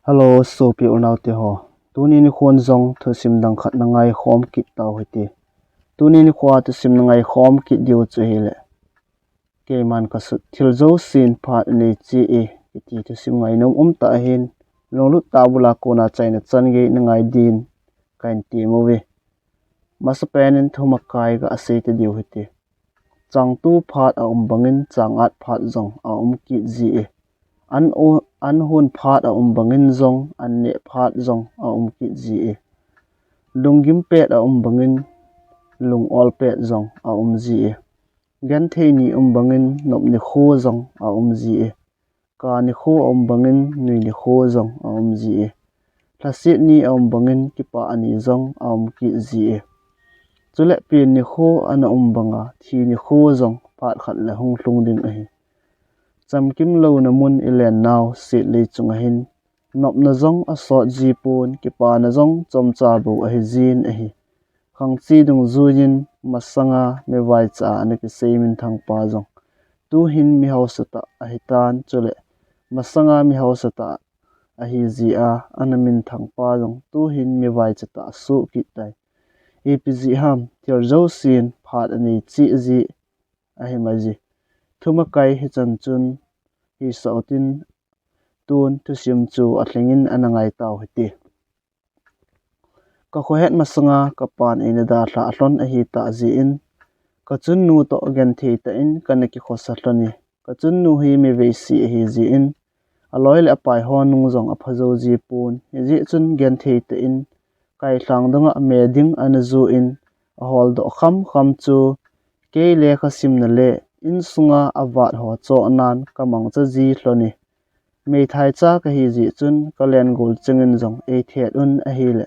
Hello, so pi unau te ho. Tuni ni khuan zong thusim dang khat na ngai khom kit tau hiti. Tuni ni khwa thusim na ngai khom kit diu chu hele. Ke man ka su Thiljousen Phat Aneicheh-E iti thusim ngai nom ta hin longlut ta bula ko na chai na chan ge na ngai din kain ti mo we. Masapenin thuma kai ga ase te diu hiti. Chang tu phat a bangin chang at phat zong a kit ji e. An hun phat a bangin zong an ne phat zong a kit ji e. Lungim pet a bangin lung ol pet zong a ji e. Gan thei ni bangin nop ni kho zong a ji e. Ka ni kho bangin nui ni kho zong a ji e. Thlasit ni bangin kipa ani zong a kit ji e. Chule pin ni kho ana banga thi ni kho zong phat khat le hung hlung ding a hi. Cham kim lo na mun ilen naw sit le chung hin nop na zong a sot ji pun ki pa na zong chom cha bu a hi zin a hi khang chi dung zu yin masanga me vai cha na ki seimin thang pa zong tu hin mi house ta a hi tan chule masanga mi house ta a hi ji a anamin thang pa zong tu hin mi vai cha ta su ki tai epg ham Thiljousen Phat Aneicheh-E a hi ma ji thuma kai hi chan chun hi sautin tun thusim chu a thlengin anangai tau hiti ka khohet masanga ka pan ina da thla hlon a hi ta ji in ka chun nu to gen thei ta in kana ki khosa hloni ka chun nu hi me ve si hi ji in aloi le pai hon nung zong a phazo ji pun hi ji chun gen thei ta in kai thlang donga me ding an zu in a hol do kham kham chu ke le kha sim na le in sunga awat ho cho nan kamang cha ji hloni mei thai cha ka hi ji chun kalen gol chengin zong e thet un a hi le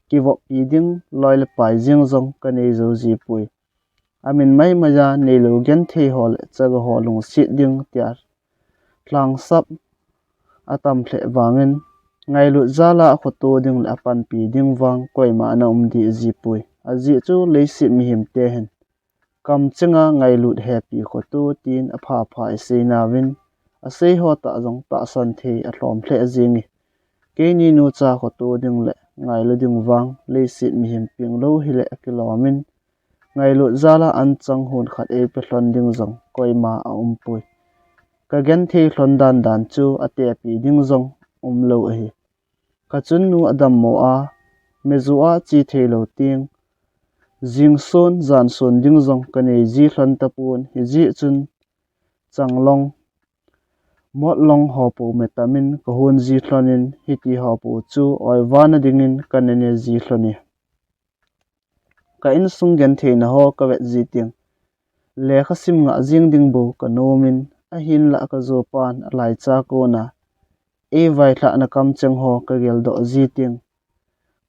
ki wo pi ding loi le pai jing zong ka nei zo ji pui amin mai maja nei lo gen thei hol chaga ho lung sit ding tiar tlang sap atam thle wangin ngai lu zala khoto ding la pan pi ding wang koima na di ji pui a ji chu leisi mi him te hen kam chenga ngai lut happy khoto tin a pha pha se na win a sei ho ta zong ta san the a hlom hle jingi ke ni nu cha khoto ding le ngai lu ding wang leisi mi him ping lo hi le kilomin ngai lu zala an chang hun khat e pe hlon ding zong koima a pui ka gen the hlon dan dan chu ate pi ding zong lo a hi ka chun nu adam mo a mezua chi thelo ting jingson janson ding zong kanei ji hlon tapun hi ji chun changlong motlong hopo metamin ko hun ji hlonin hiti hopo chu oiwana dingin kanene ji hloni ka in sung gen theina ho ka wet ji ting le khasim nga jing ding bo ka nomin a hin la ka zo pan alai cha ko na e vai thla na kam cheng ho ka gel do ji ting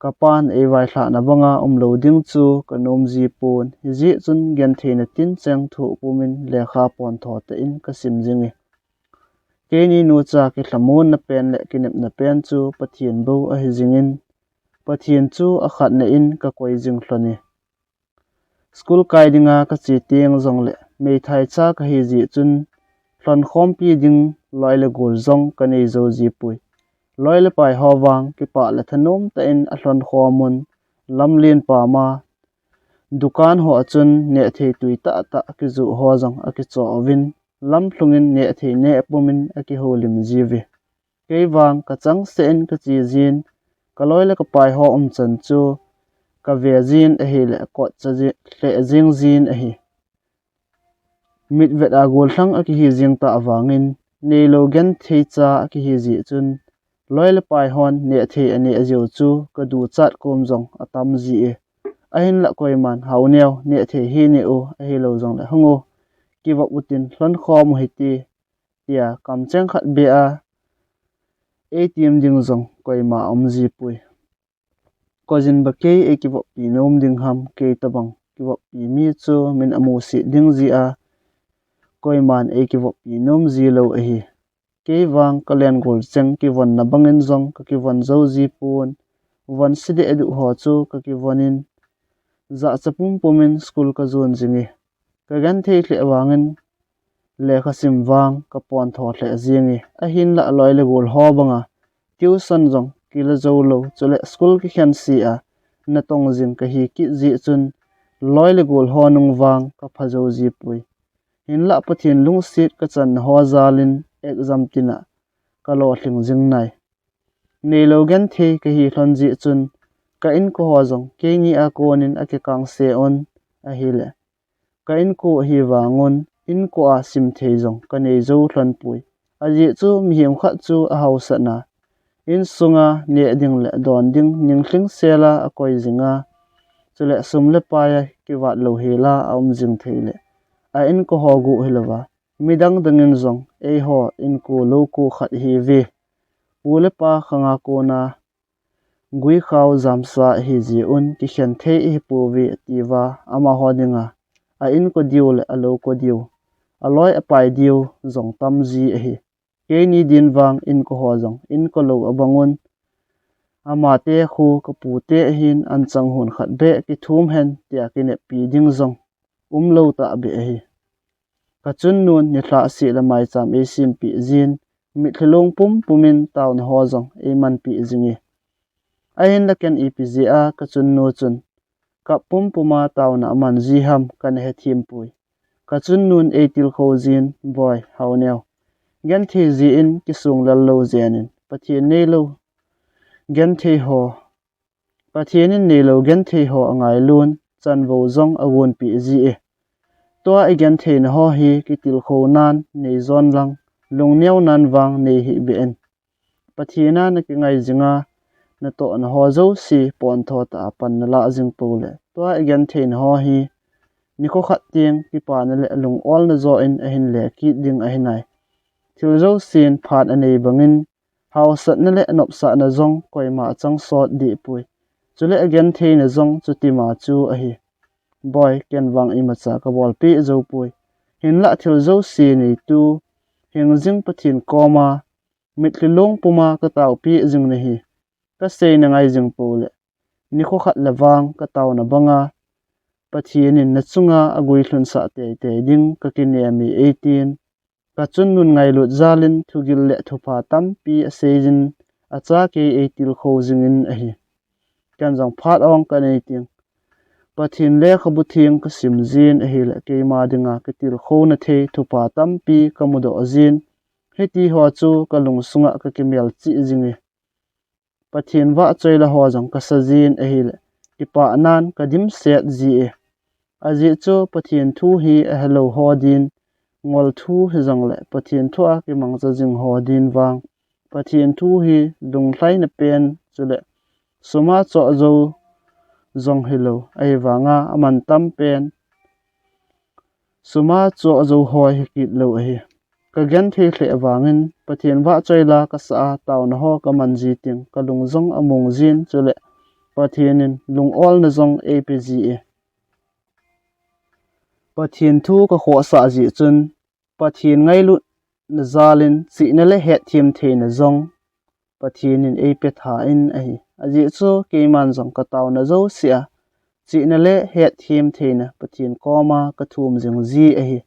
kapan e vai thla na banga lo ding chu ka nom ji pun hi ji chun gen theina tin cheng thu pumin le kha pon tho te in ka sim jingi ke ni nu cha ki thlamun na pen le kinep na pen chu pathian bo a hi jingin pathian chu a khat na in ka koi jing hloni school kai dinga ka chi tiang zong le mei thai cha ka hi ji chun hlon khom pi ding loi le gol zong ka nei zo ji pui loi le pai hawang ki pa la thanom ta in a hlon khomun lamlin pa ma dukan ho achun ne thei tui ta ta ki zu ho zong a ki cho win lam thlungin ne thei ne pumin a ki ho lim jiwi keiwang ka chang sen ka chi jin ka loi le ka pai ho chan chu ka ve jin a hi le ko cha ji hle jing jin a hi mit vet a gol thlang a ki hi jing ta awangin nei lo gen thei cha a ki hi ji chun loi le pai hon ne thei ani a jo chu ka du chat kom zong atam ji e a hin la koi man hauneu ne thei hi ne o a hi lo zong le hango ki wa utin hlon khom hi ti tia kam cheng khat be a atm ding zong koi ma ji pui ko jin ba ke e ki wa pi nom ding ham ke tabang ki wa pi mi chu min amu si ding ji a koi man e ki wa pi nom ji lo a hi ke wang kalen gol cheng ki won na bangin zong ka ki won zo ji pun won side edu ho chu ka ki wonin za chapum pomin school ka zon jingi ka gan thei hle wangin le khasim wang ka pon tho hle jingi a hin la loi le gol ho banga tuition zong kila zo lo chule school ki khan si a na tong jing ka hi ki ji chun loi le gol honung wang ka phajo ji pui hin la pathin lung sit ka chan ho zalin exam tina ka lo thling jing nai nei lo gan the ka hi hlon ji chun ka in ko ho zong ke ni a konin a ke kang se on a hi le ka in ko hi wangon in ko a sim thei zong ka nei zo hlon pui a ji chu mi hiam kha chu a hausa na in sunga ne ding le don ding ning thling sela a koi zinga chule sum le pa ya ki wat lo hela a jing theile a in ko ho gu hilawa midang dangin zong e ho in ko lo ko khat hi ve ule pa khanga ko na gui khaw zamsa hi ji un ki khen the hi pu vi tiwa ama hodinga a in ko diu le a lo ko diu aloi apai diu zong tam ji hi ke ni din wang in ko ho zong in ko lo abangun ama te khu ka pu te hin an chang hun khat be ki thum hen tia ki ne pi ding zong lo ta be hi ka chun nun ni thla si la mai cham e sim pi zin mi thlong pum pumin tawn ho zong e man pi zingi a hin la ken epza ka chun nu chun ka pum puma tawn a man ji ham kan he thim pui ka chun nun e til kho zin boy hawneu gan the ji in ki sung lal lo zenin pathian nei lo gan the ho pathian in nei lo gan the ho angai lun chan vo zong awon pi ji e to a gan the na ho hi ki til kho nan nei zon lang lung neu nan wang nei hi ben pathiana na ki ngai jinga na to na ho zo si pon tho ta pan na la jing pole to a gan the na ho hi ni ko khat tiang ki pa na le lung ol na zo in a hin le ki ding a hinai Thiljousen Phat anei bangin hau sat na le nop sa na zong koi ma chang sot di pui chule again the na zong chuti ma chu a hi boy ken wang i ma cha ka bol pi zo pui hin la Thiljousen ni tu hing jing pathin koma mitlilong puma ka taw pi jing na hi ka sei na ngai jing pole ni kho khat lawang ka taw na banga pathian in na chunga agui hlun sa te te ding ka kine mi 18 ka chun nun ngai lut zalin thugil le thupa tam pi a sejin a cha ke e til kho jingin a hi kan jong phat ong ka nei ting pathin le khabu thing ka sim jin a hi le ke ma dinga ka til kho na the thupa tam pi ka mudo azin heti ho chu ka lung sunga ka kemel chi jingi pathin wa choila ho jong ka sajin a hi le ipa nan ka dim set ji e aji chu pathin thu hi a hello ho din ngol thu hi jong le pathin thu a ki mang cha jing ho din wang pathin thu hi lung hlai na pen chule suma cho zo zong hello ai wanga aman tam pen suma cho zo hoi hi kit lo hi ka gan the hle awangin pathin wa choila ka sa taw na ho ka man ji ting ka lung zong among jin chule pathinin lung ol na zong apge pathin thu ka kho sa ji chun pathin ngai lu na zalin chi na le het thim the na zong pathinin e pe tha in a hi aji chu ke man zong ka taw na zo sia chi na le het thim the na pathin koma ka thum jing ji a hi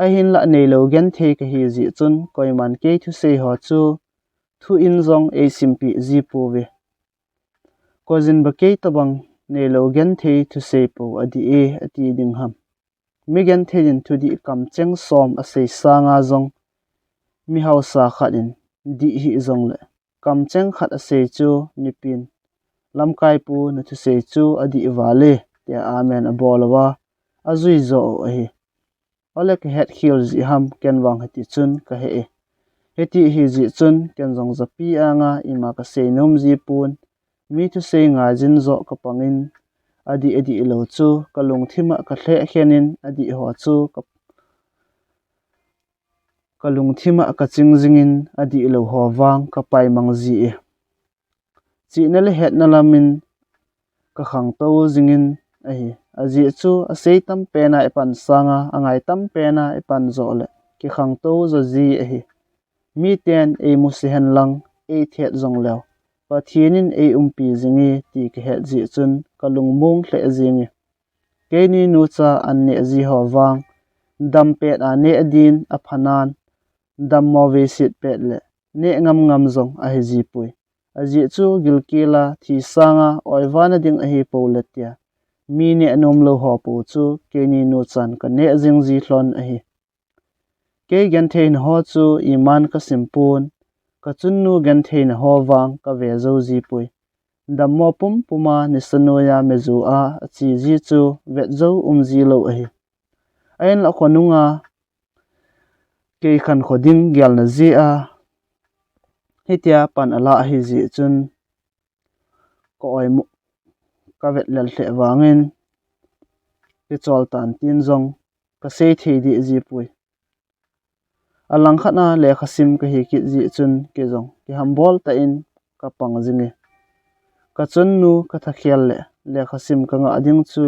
a hin la nei lo gen the ka hi ji chun koi man ke thu se ho chu thu in zong e simpi ji pu ve ko jin ba ke tabang nei lo gen the thu se pu adi e ati ding ham mi gen the din thu di kam cheng som a se sa nga zong mi hau sa khatin di hi zong le kam cheng khat a se chu mi pin lam kai pu na thu se chu adi wale te amen a bolawa azui zo a hi ole ke het khil ji ham ken wang hati chun ka he heti hi ji chun ken jong zapi anga ima ka se nom ji pun mi thu se nga jin zo ka pangin adi lo chu ka lung thima ka hle khenin adi ho chu ka lung thima ka ching jingin adi lo ho wang ka pai mang ji e chi na le het na lamin ka khang to jingin a hi aji chu a sei tam pe na e pan sanga angai tam pe na e pan zo le ki khang to zo ji a hi mi ten e mu se hen lang e thet zong lew pathinin e umpi jingi ti ke het ji chun kalung mung hle jingi ke ni nu cha an ne ji ho wang dam pet a ne din a phanan dam mo ve sit pet le ne ngam zong a hi ji pui aji chu gilkila thi sanga oiwana ding a hi polatia mi ne nom lo ho pu chu ke ni nu chan ka ne jing ji hlon a hi ke gen thein ho chu iman ka simpun ka chun nu gen thein ho wang ka ve zo ji pui dammo pum puma ni sanoya mezu a chi ji chu vet zo ji lo a hi ain la khonunga ke khan khoding gyal na ji a hitia pan ala hi ji chun ko oi mu ka vet lel hle wangin ke chol tan tin zong ka sei thei di ji pui alang khana le khasim ka hi ki ji chun ke zong ki hambol ta in ka pang jingi ka chun nu ka tha khial le khasim ka nga ding chu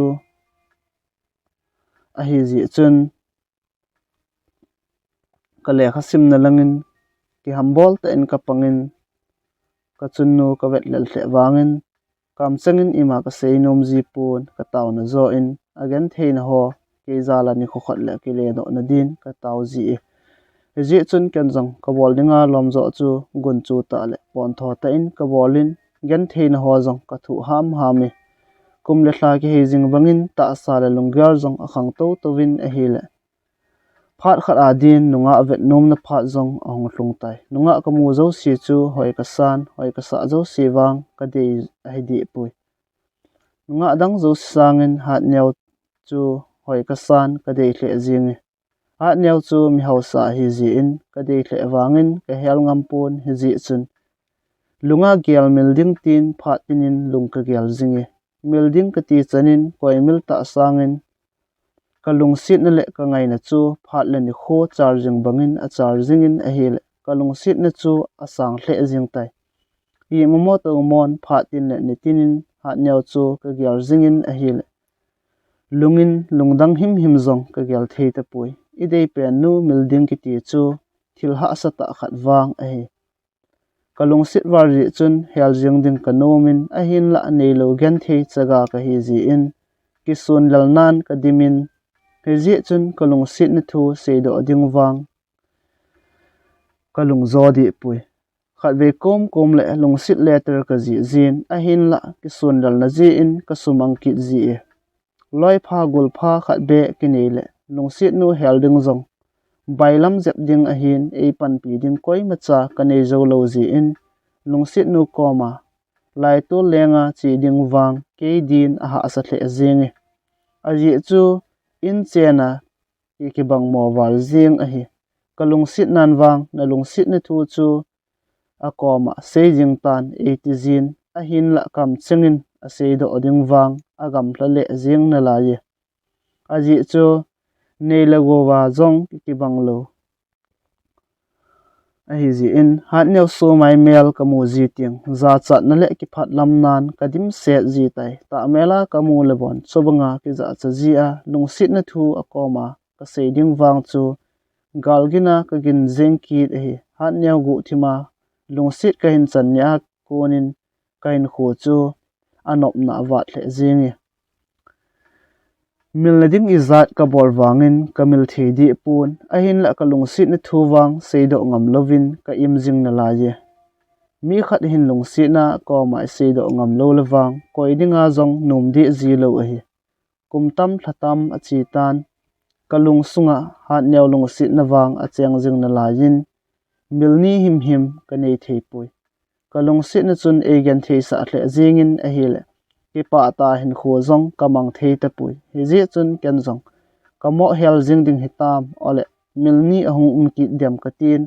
a hi ji chun ka le khasim na langin ki hambol ta in ka pangin ka chun nu ka vet lel hle wangin kam changin ima ka sei nom ji pun ka taw na zo in again thein ho ke zala ni kho khat le ke le do na din ka taw ji ji chun ken jong ka bol dinga lom zo chu gun chu ta le pon tho ta in ka bolin gen thein ho jong ka thu ham hami kum le thla ki he jing bangin ta sa le lunggyar jong akhang to to win a hi le phat khat adin nunga vet nom na phat jong ahong hlung tai nunga ka mu zo si chu hoi ka san hoi ka sa zo si wang ka de ai di pui nunga dang zo sangin hat nyaw chu hoi ka san ka de hle jing hat nyaw chu mi hausa hi ji in ka de hle wangin ka hel ngam pun hi ji chun lunga gyal milding tin phat tinin lung ka gyal jingi milding ka ti chanin koi mil ta sangin kalung sit na le ka ngai na chu phat le ni kho charging bangin a charging in a hil kalung sit na chu asang hle jing tai i momo to mon phat tin le ni tinin hat nyaw chu ka gyal jing in a hil lungin lungdang him zong ka gyal thei ta pui i dei pen nu milding ki ti chu thilha sa ta khat wang a hi kalung sit war ri chun hel jing ding ka nomin a hin la nei lo gen thei chaga ka hi ji in ki sun lal nan ka dimin he ji chun kalung sit na thu sei do ding wang kalung zo di pui khat ve kom le lung sit letter ka ji jin a hin la ki sun lal na ji in ka sumang ki ji e loi pha gul pha khat be ki nei le lung sit nu hel ding zong bailam zep ding a hin e pan pi ding koi ma cha ka nei zo lo ji in lung sit nu koma lai to lenga chi ding wang ke din a ha sa hle jing e a ji chu in chena ki bang mo wal jing a hi kalung sit nan wang na lung sit na thu chu a koma sei jing tan e ti jin a hin la kam chengin a sei do ding wang a gam hla le jing na la ye a ji chu nei la go wa jong ki bang lo a hi ji in hat neu so mai mel ka mu ji ting za chat na le ki phat lam nan ka dim se ji tai ta mela ka mu le bon chobanga ki za cha ji a lung sit na thu a koma ka sei ding wang chu galgina ka gin jeng ki hi hat neu gu thima lung sit ka hin chan nya konin ka hin khu chu anop na wat hle jing milnading izat ka bol wangin kamil thei di pun a hin la kalung sit na thu wang seido ngam lovin ka im jing na la ye mi khat hin lung sit na ko mai seido ngam lo lawang koi dinga jong num di ji lo a hi kumtam thlatam a chi tan kalung sunga hat nyaw lung sit na wang a cheng jing na la yin milni him ka nei thei pui kalung sit na chun e gen thei sa hle jingin a hi le ki pa ta hin kho zong kamang thei ta pui hi ji chun ken zong kamo hel jing ding hitam ole milni ahung ki dem ka tin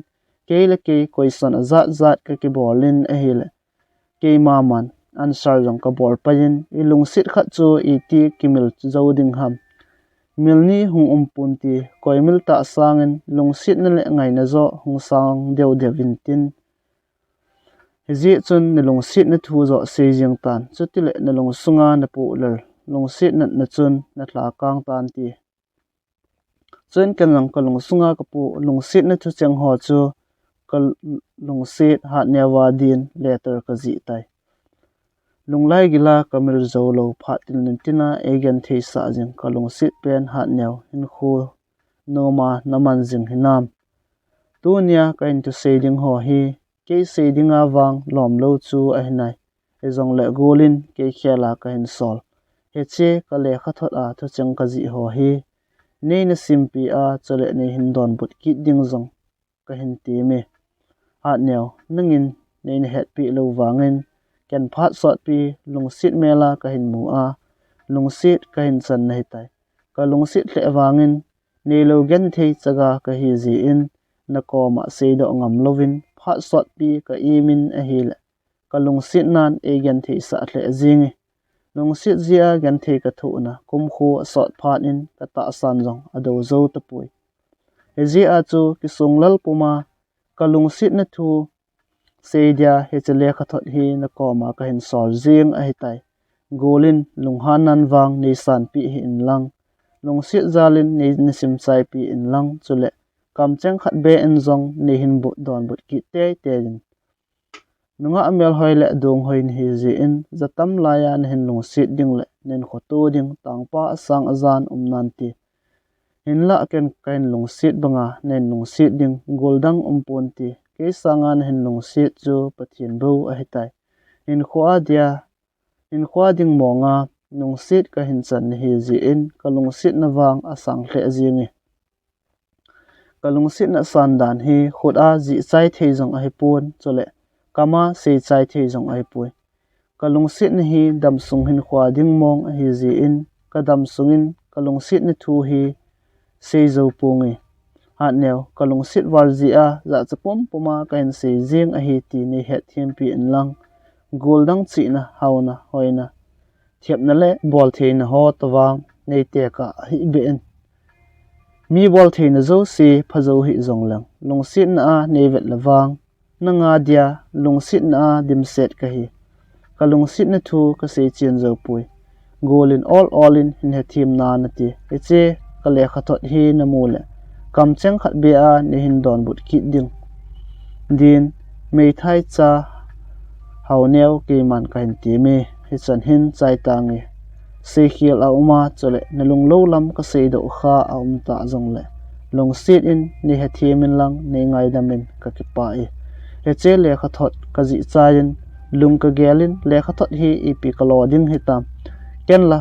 keile ke question zat ka ki bolin a hile ke maman answer jong ka bol payin ilung sit khat chu i ti kimil zo ding ham milni hung punti koimil ta sangin lung sit na le ngai na zo hung sang deu devin tin ji chun ni lung sit na thu zo se jing tan chutile na lung sunga na pu ler lung sit na chun na thla kang tan ti chun kan lang ka lung sunga ka pu lung sit na thu cheng ho chu ka lung sit hat newa din letter ka ji tai lung lai gila kamil zo lo phat tin tina egen thei sa jing ka lung sit pen hat new in khu no ma naman jing hinam tu nia ka in tu sei ding ho hi ke se dinga wang lom lo chu a hinai ezong le golin ke khela ka hin sol he che ka le kha thot a thu chang ka ji ho hi nei na simpi a chole nei hin don but ki ding zong ka hin ti me hat neu nangin nei na het pi lo wangin ken phat sot pi lungsit mela ka hin mu a lungsit ka hin chan nei tai ka lungsit hle wangin nei lo gen thei chaga ka hi ji in na ko ma se do ngam lovin phat sot pi ka imin a hi le ka lungsit nan e gen thei sa hle jingi lungsit zia gen thei ka thu na kum khu sot phat in ka ta san jong ado zo ta pui e ji a chu ki sunglal puma ka lungsit na thu seidia he chele kha thot hi na ko ma ka hin sol jing a hi tai golin lunghan nan wang nei san pi hi in lang lungsit zalin nei nisim chai pi in lang chule kam cheng khat be en zong nei hin bu don but ki te te din nunga amel hoi le dong hoi hi ji in zatam laya na hin lungsit ding le nen khoto ding tangpa sang azan nan ti hin la ken kain lungsit banga nen lungsit ding goldang pon ti ke sangan hin lungsit chu pathin bo a hitai in khwa ding monga lungsit ka hin chan hi ji in ka lungsit na wang asang hle jingi ka lungsit na san dan hi khut a ji chai thei jong a hi pun chole kama se chai thei jong a hi pui ka lungsit na hi dam sung hin khwa ding mong a hi ji in ka dam sungin ka lungsit na thu hi se zo pungi hat neu ka lungsit war ji a za chapom puma ka hin se jing a hi ti nei het thiam pi in lang goldang chi na hauna hoina thiap na le bol thei na ho tawang nei te ka hi ben mi bol thei na zo si phazo hi zong lang lungsit na a nei vet lawang na nga dia lungsit na a dim set ka hi ka lungsit na thu ka se chen zo pui golin all in hin he thim na na ti eche ka le kha thot hi na mu le kam cheng khat be a ne hin don but ki ding din mei thai cha hau neu ke man ka hin ti me hi chan hin chai ta nge se khial a uma chole na lung lo lam ka se do kha a ta jong le long sit in ni he thiemin lang nei ngai damin ka ki pa e he che le kha thot ka ji chain lung ka gelin le kha thot hi ipi ka lo ding hi tam ken la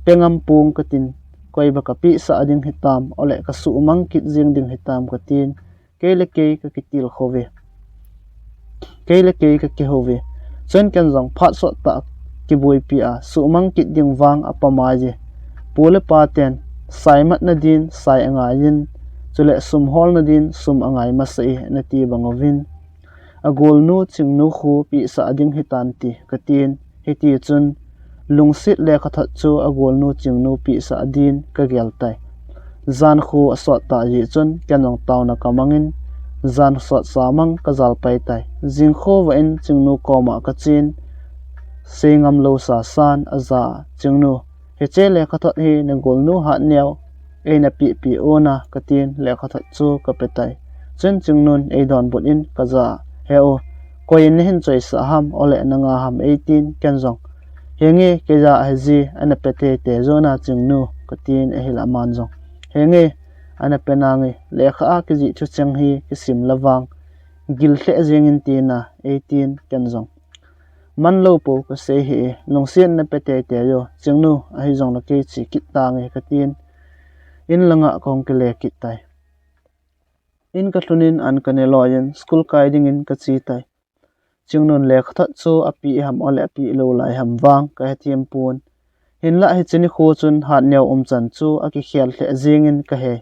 pengam pung ka tin koi ba ka pi sa ding hi tam ole ka su mang kit jing ding hi tam ka tin kele ke ka kitil khove kele ke ka ke hove chen ken jong phat so ta ki boi pi a su mang kit ding wang apama je pole pa ten sai mat na din sai anga yin chule sum hol na din sum angai ma sai na ti bangovin agol nu ching nu khu pi sa ding hi tan ti ka tin hi ti chun lungsit le kha that chu agol nu ching nu pi sa din ka gel tai zan khu asot ta ji chun kenong taw na kamangin zan sot samang ka zal pai tai jing kho wa in ching nu ko ma ka chin sengam lo sa san aza chingnu he che le kha thot hi na gol nu ha neo e na pi ona ka tin le kha thot chu ka petai chen chingnun e don but in ka za he o koin hin choi sa ham ole na nga ham 18 ken jong henge ke za haji ana pete te zona chingnu ka tin e hila man jong henge ana penangi le kha ke ji chu chang hi ki sim lawang gil hle jengin tina 18 ken jong man lo po ka se hi lungsian na pete te yo chingnu a hi jong la ke chi kit ta nge ka tin in langa kong ke le kit tai in ka thunin an kane loyen school kai ding in ka chi tai chingnon le kha chu api ham ole api lo lai ham wang ka hetiem pun hin la hi chini khu chun hat neu chan chu a ki khial hle jing in ka he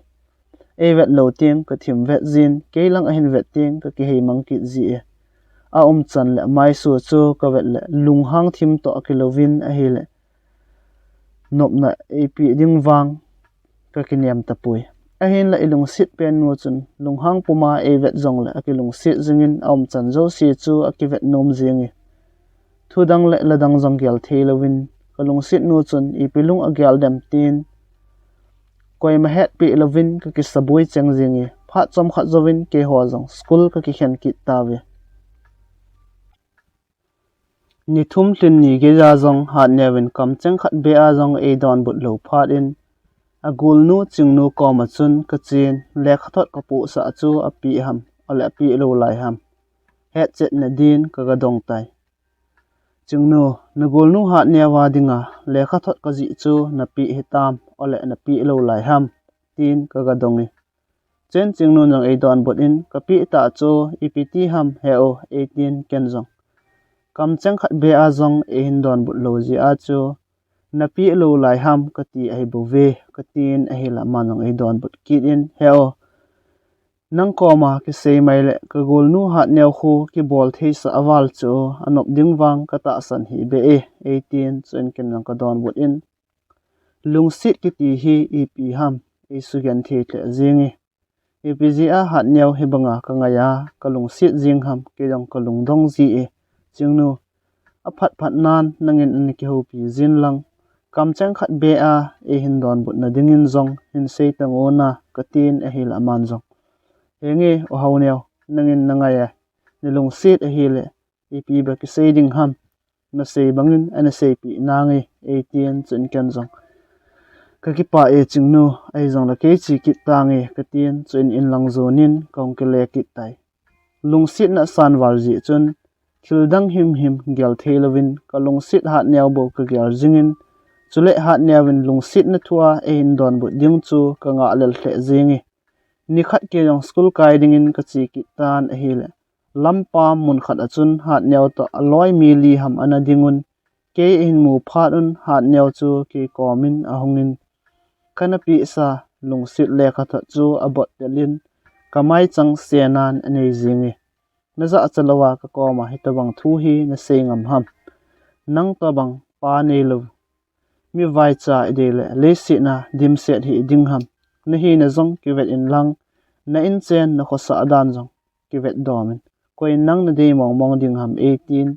e vet lo ting ka thim vet zin ke lang a hin vet ting ka ki he mang ki ji e a chan le mai su chu ka vet le lung hang thim to kilovin a hi le nop na ap ding wang ka kiniam ta pui a hin la ilung sit pen nu chun lung hang puma e vet zong le a ki lung sit zingin chan zo si chu a ki vet nom jingi thudang le ladang jong gel thelovin ka lung sit nu chun ipilung a gyal dem tin koi ma het pi lovin ka ki sabui cheng jingi phat chom khat zovin ke ho jong school ka ki khen ki tawe ni thum tlin ni ge ja jong hat nevin kam cheng khat be a jong e don but lo phat in agul nu chingnu ko ma chun ka chin le khathot ka pu sa chu api ham ole api lo lai ham het chet na din kaga dong tai chungnu na golnu hat nia wa dinga lekha thot ka ji chu na pi hitam ole na pi lo lai ham tin kaga dongi chen chingnu nang ei don bot in ka pi ta chu ipt ham heo 18 kenjong kam chang khat be a zong e hin don bot lo ji a chu na pi lo lai ham ka ti ai bo ve ka tin a hila manong ei don bot kit in heo nang koma ki sei mai le ka gol nu hat neu khu ki bol thei sa awal chu anop ding wang ka ta san hi be e 18 chen ken nang ka don bot in lungsit ki ti hi ep ham e sugen the tle zingi epg a hat neu hi banga ka ngaya ka lungsit jing ham ke jong ka lungdong ji e chingnu a phat nan nangin an ki ho pi jin lang kam chang khat be a e hin don bot na dingin zong hin sei tang ona ka tin a hil aman zong enge o hawneo nangin nangaya ni lungsit a hile ep ba ki sei ding ham na sei bangin ana sei pi nangi 18 chen ken zong ka ki pa e chingnu ai zong la ke chi ki tangi ka tin chen in lang zonin kong ke le ki tai lungsit na san wal ji chun thildang him gyal theilovin ka lungsit hat neu bo ka gyal jingin chule hat newin lungsit na thua e in don bu ding chu ka nga lel hle zingi ni khat ke jong school kai dingin ka chi ki tan a hile lampam mun khat achun hat neu to aloi mi li ham ana dingun ke in mu phat un hat neu chu ki komin a hongin kana pi sa lungsit le kha tha chu abot telin kamai chang senan anei zingi naza achalawa ka koma hitabang thu hi na seingam ham nang tabang pa nei lo mi vai cha idele le si na dim set hi ding ham na hi na zong ki vet in lang na in chen na khosa adan zong ki vet domin koi nang na dei mong ding ham 18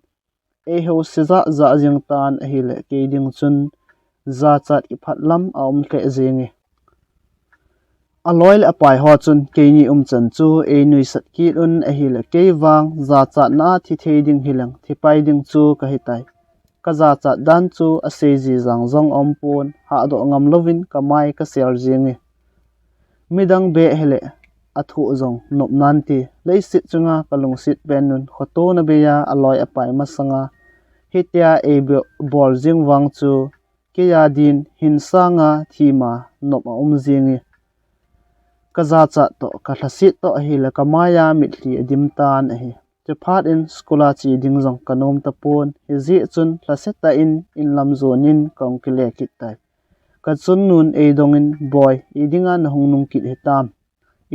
e ho se za jing tan a hi le ke ding chun za chat ki phat lam a tle zingi aloil apai ho chun ke ni chan chu e nui sat ki un a hi le ke wang za chat na thi thei ding hilang thi pai ding chu ka hitai ka za chat dan chu a se ji jang zong pon ha do ngam lovin ka mai ka ser jingi midang be hele athu zong nop nan ti leisit chunga kalung sit penun khoto na be ya aloi apai masanga hitia e bol jing wang chu ke ya din hinsanga thima nop a jingi kaza cha to ka thlasit to hi la kamaya mitli adim tan a hi che phat in skula chi ding jong kanom ta pon hi ji chun thlaseta in lam zonin kong kile kitai ka chun nun e dongin boy idinga na hongnung kit hitam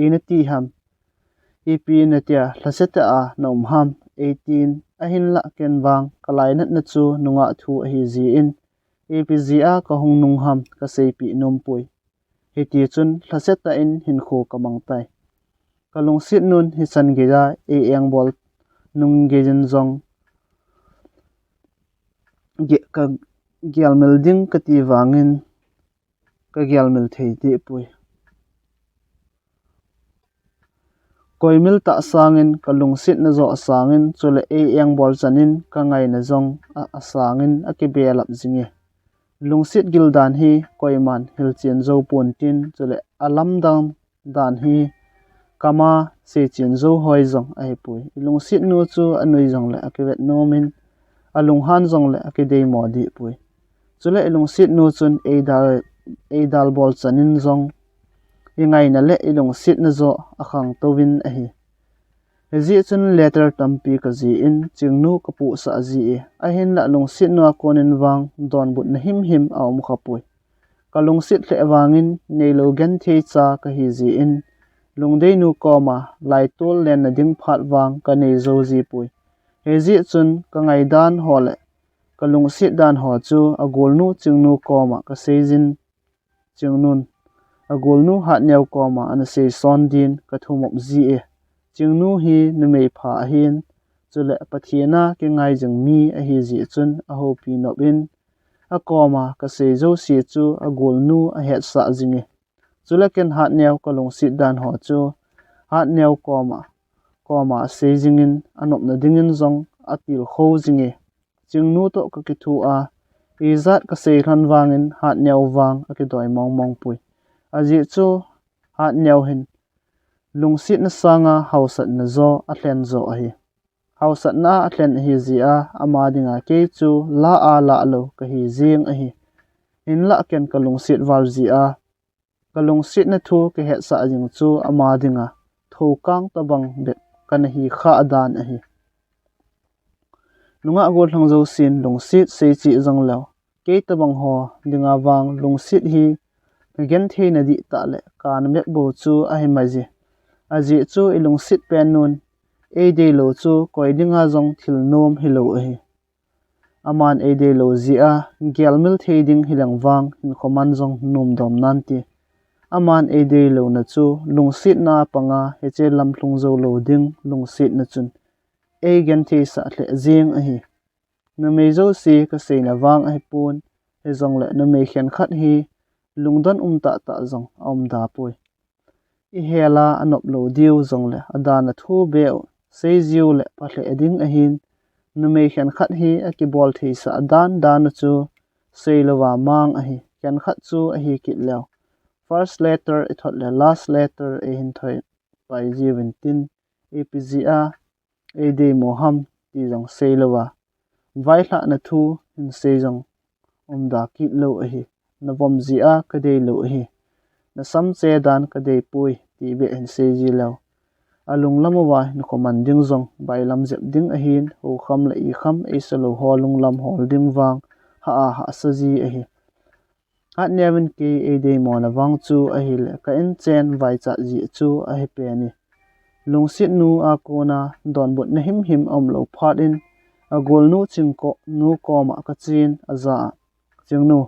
ina ti ham ep na tia thlaseta a nom ham 18 a hin la ken wang kalai na chu nunga thu a hi ji in epg a ka hongnung ham ka seipi nom pui heti chun thlaseta in hin kho kamang tai kalung sit nun hi san ge ja e eng bol nung ge jin zong ge ka gyal mel ding ka ti wangin ka gyal mel thei ti pui koimil ta sangin kalung sit na zo sangin chule e eng bol chanin ka ngai na zong a sangin a ke belap jingi lungsit gildan hi koiman hilchen zo pon tin chule alam dan hi kama se chen zo hoi zong ai pui lungsit nu chu anui zong le akivet nomin alung han zong le akidei modi pui chule lungsit nu chun e dal bol chanin zong ingai na le lungsit na zo akhang towin a hi ji chun letter tampi ka ji in chingnu kapu sa ji e a hin la lungsit nu akonin wang don but na him a khapui ka lungsit hle wangin neilo gen thei cha ka hi ji in lungdei nu koma lai tol len na ding phat wang ka nei zo ji pui he ji chun ka ngai dan hole ka lungsit dan ho chu agolnu chingnu koma ka seijin chingnun agolnu hat neu koma ana sei son din ka thumop ji e chingnu hi numei pha hin chule pathiana ke ngai jing mi a hi ji chun a ho pi nobin a koma ka sei zo si chu agolnu a het sa jingi chule ken hat neu ka lungsit dan ho chu hat neu koma sei jingin anop na dingin zong atil kho jingi chingnu to ka ki thu a izat ka sei ran wangin hat neu wang a ki doi mong pui aji chu hat neu hin lungsit na sanga hausat na zo a hlen zo a hi hausat na atlen hi zia ama dinga ke chu la a la lo ka hi zing a hi in la ken kalung sit war zia kalung sit na thu ke het sa jing chu ama dinga tho kang tabang be kan hi kha dan a hi nunga gol thang zo sin lung sit sei chi zong lo ke tabang ho dinga wang lung sit hi gen the na di ta le kan me bo chu a hi mai ji aji chu ilung sit pen nun e de lo chu koi dinga zong thil nom hi lo a hi aman e de lo zia gelmil theding hilang wang in khoman zong num dom nan ti aman e de lo na chu lung sit na panga he che lam thlung zo lo ding lung sit na chun e gen the sa hle zing a hi na me zo si ka sei na wang a hi pun he zong le na me khen khat hi lungdan ta ta zong da poi i hela anop lo diu zong le adana thu be sei ziu le pa hle eding a hin na me khen khat hi a ki bol thi sa dan dan chu sei lawa mang a hi khen khat chu a hi kit lew first letter it hot le last letter e hin thoi pai ji win tin apga e de moham ti jong sei lawa vai hla na thu in sei jong da kit lo a hi na vom zia ka de lo hi na sam che dan ka de pui ti be hin sei ji lo alung lamawa na khoman ding zong bai lam zep ding a hin ho kham la i kham e salo holung lam hol ding wang ha sa ji a hi hat neven ke e de mo na wang chu a hi le ka in chen vai cha ji chu a hi pe ni lung sit nu a ko na don bot na him om lo phat in a gol nu ching ko nu ko ma ka chin a za ching nu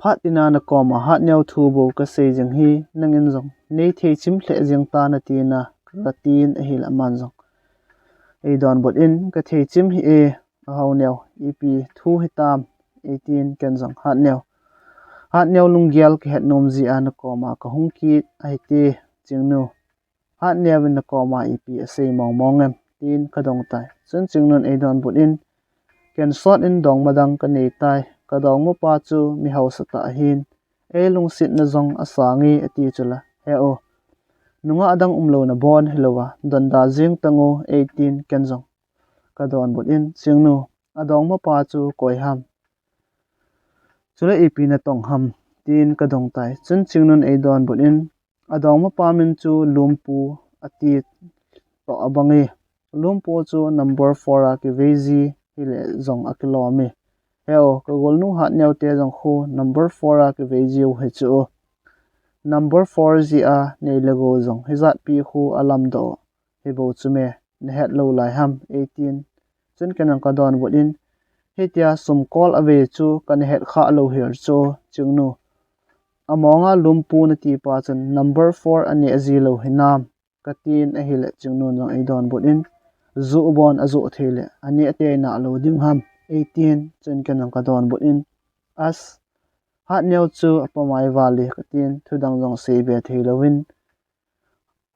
phat tina na ko ma hat nyau thu bo ka sei jing hi nangin zong nei the chim hle jing ta na ti na ka tin a hi la man zong e don bot in ka the chim hi e a hau nyaw ep thu hi tam 18 ken zong hat nyaw lung gyal ke het nom ji an ko ma ka hung ki ai te ching nu hat nyaw na ko ma ep a sei mong mong em tin ka dong tai chun ching nun e don bot in ken sot in dong madang ka nei tai ka dong mo pa chu mi hau sa ta hin e lung sit na zong asangi ati chula he o nunga adang umlo na bon hilowa don da jing tango 18 ken zong ka don bot in ching nu adong mo pa chu koi ham chula ep na tong ham tin ka dong tai chun ching nun e don bot in adong mo pa min chu lumpu ati to abangi lumpu chu number 4 a ki veji hile zong akilomi heo ka gol nu hat nyaw te jong khu number 4 a ki veji he chu number 4 ji a nei lego zong hizat pi khu alam do he bo chume ne het lo lai ham 18 chun kanang ka don bot in hetia sum call ave chu kan het kha lo her chu chungnu amonga lumpu na ti pa chun number 4 ani azi lo hinam katin a hile chungnu no ai don bot in zu bon azu thele ani ate na lo ding ham 18 chun kanang ka don bot in as hat nyaw chu apamai wali katin thudang jong sei be thelowin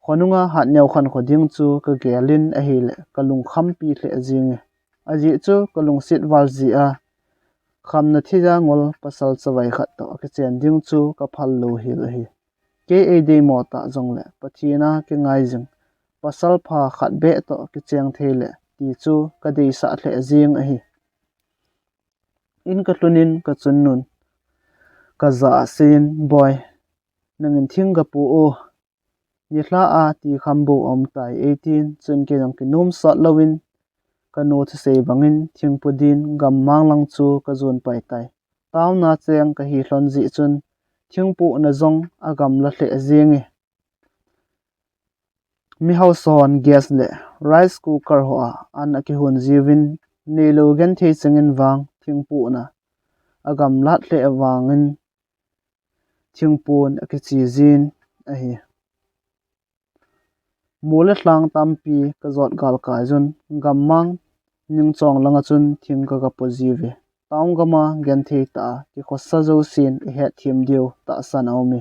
khonunga hat nyaw khan khoding chu ka gelin a hile kalung kham pi hle ajing aji chu kalung sit wal ji a kham na thija ngol pasal chawai khat to ka chen ding chu ka phal lo hi ke e de mo ta jong le pathina ke ngai jing pasal pha khat be to ki cheng thele ti chu ka dei sa hle ajing a hi in ka tunin ka chun nun ka za sin boy nangin thing ga pu o ni hla a ti khambo om tai 18 chun ke jong ki num sa lowin ka no thu sei bangin thingpudin gam manglang chu ka zon pai tai taw na cheng ka hi hlon ji chun thingpu na zong agam la hle zingi mi house on gas le rice cooker ho an ki hun jiwin nelo gen the chengin wang thingpu na agam lat hle awangin thingpun aki chi jin a hi mole tlang tampi ka zot gal ka jun gammang ning chong langa chun thing ka pozive taung gama gen the ta ki khosa zo sin he thim dio ta san awmi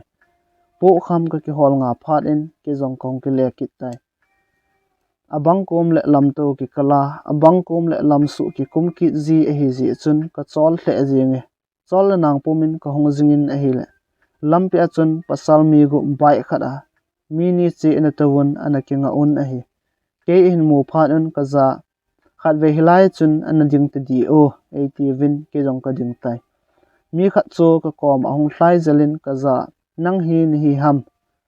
po kham ka ki hol nga phat in ki jong kong ki le kit tai abang kom le lam to ki kala abang kom le lam su ki kum ki ji a hi ji chun ka chol hle jinge chol nang pumin ka hong jingin a hi le lampi achun pasal mi gu bai khada mini che na tawun anakinga un a hi ke in mu phat un kaza khat ve hilai chun anading te di o ati vin ke jong ka ding tai mi khat chu ka kom ahung hlai zelin kaza nang hi ni hi ham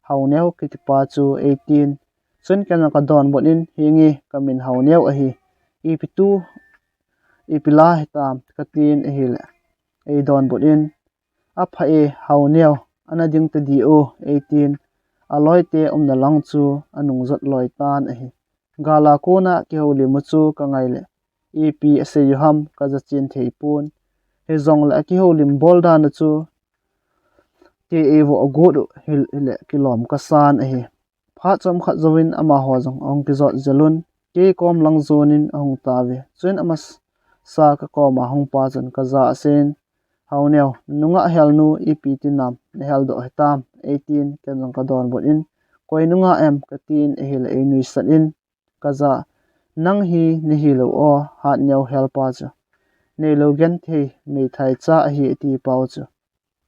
hauneu ki ti pa chu 18 chun kana ka don bonin hingi kamin hauneu a hi ipitu ipila hitam katin ehile ei don bonin apha e hauneu anading te di o 18 aloi te omna lang chu anung zot loi tan a hi gala kona ki holi mu chu ka ngaile ep ase yuham ka za chin thei pun he zong la ki holim bol dan chu ke evo agodu hil ile kilom ka san a hi pha chom khat zowin ama ho jong ong ki zot zelun ke kom lang zonin ong tawe chen ama sa ka koma hong pa chon ka za sen hauneu nunga helnu ipi tinam ne heldo hetam 18 kenong ka don botin koinunga em katin ehil einui sanin kaza nang hi ni hilo o hat nyau helpa cha nei lo gen the nei thai cha hi ti pau cha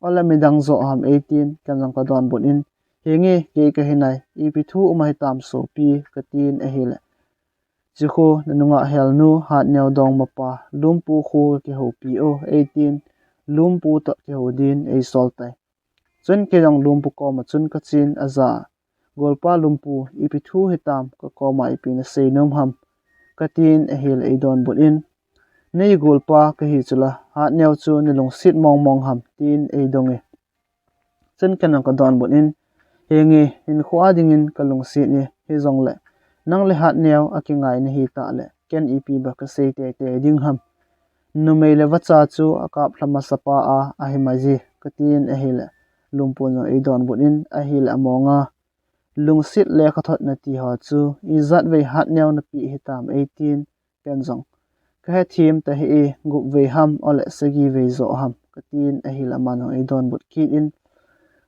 ola midang zo ham 18 kenong ka don botin hingi ke ka hinai ipi thu umai tam so pi katin ehil chihu nunga helnu hat nyau dong mapa lumpu khu ki ho pi o 18 lumpu to ki ho din ei soltai chun ke jong lumpu ko ma chun ka chin aza golpa lumpu ipi thu hitam ka ko ma ipi na seinom ham katin ehil eidon butin nei golpa ka hi chula hat nyau chu ni long sit mong mong ham tin eidonge chun kenang ka don butin hengi in khwa dingin ka long sit ni he jong le nang le hat nyau akingai ni hi ta le ken ipi ba ka sei te te ding ham numei le wacha chu akap hlama sapa a ahimaji katin ehil lumpun eidon butin ahil amonga lungsit le khathot na ti ha chu izat ve hat nyau na pi hitam 18 kenjong ka he thim ta hi gup ve ham ole sagi ve zo ham katin ahil amano eidon but kit in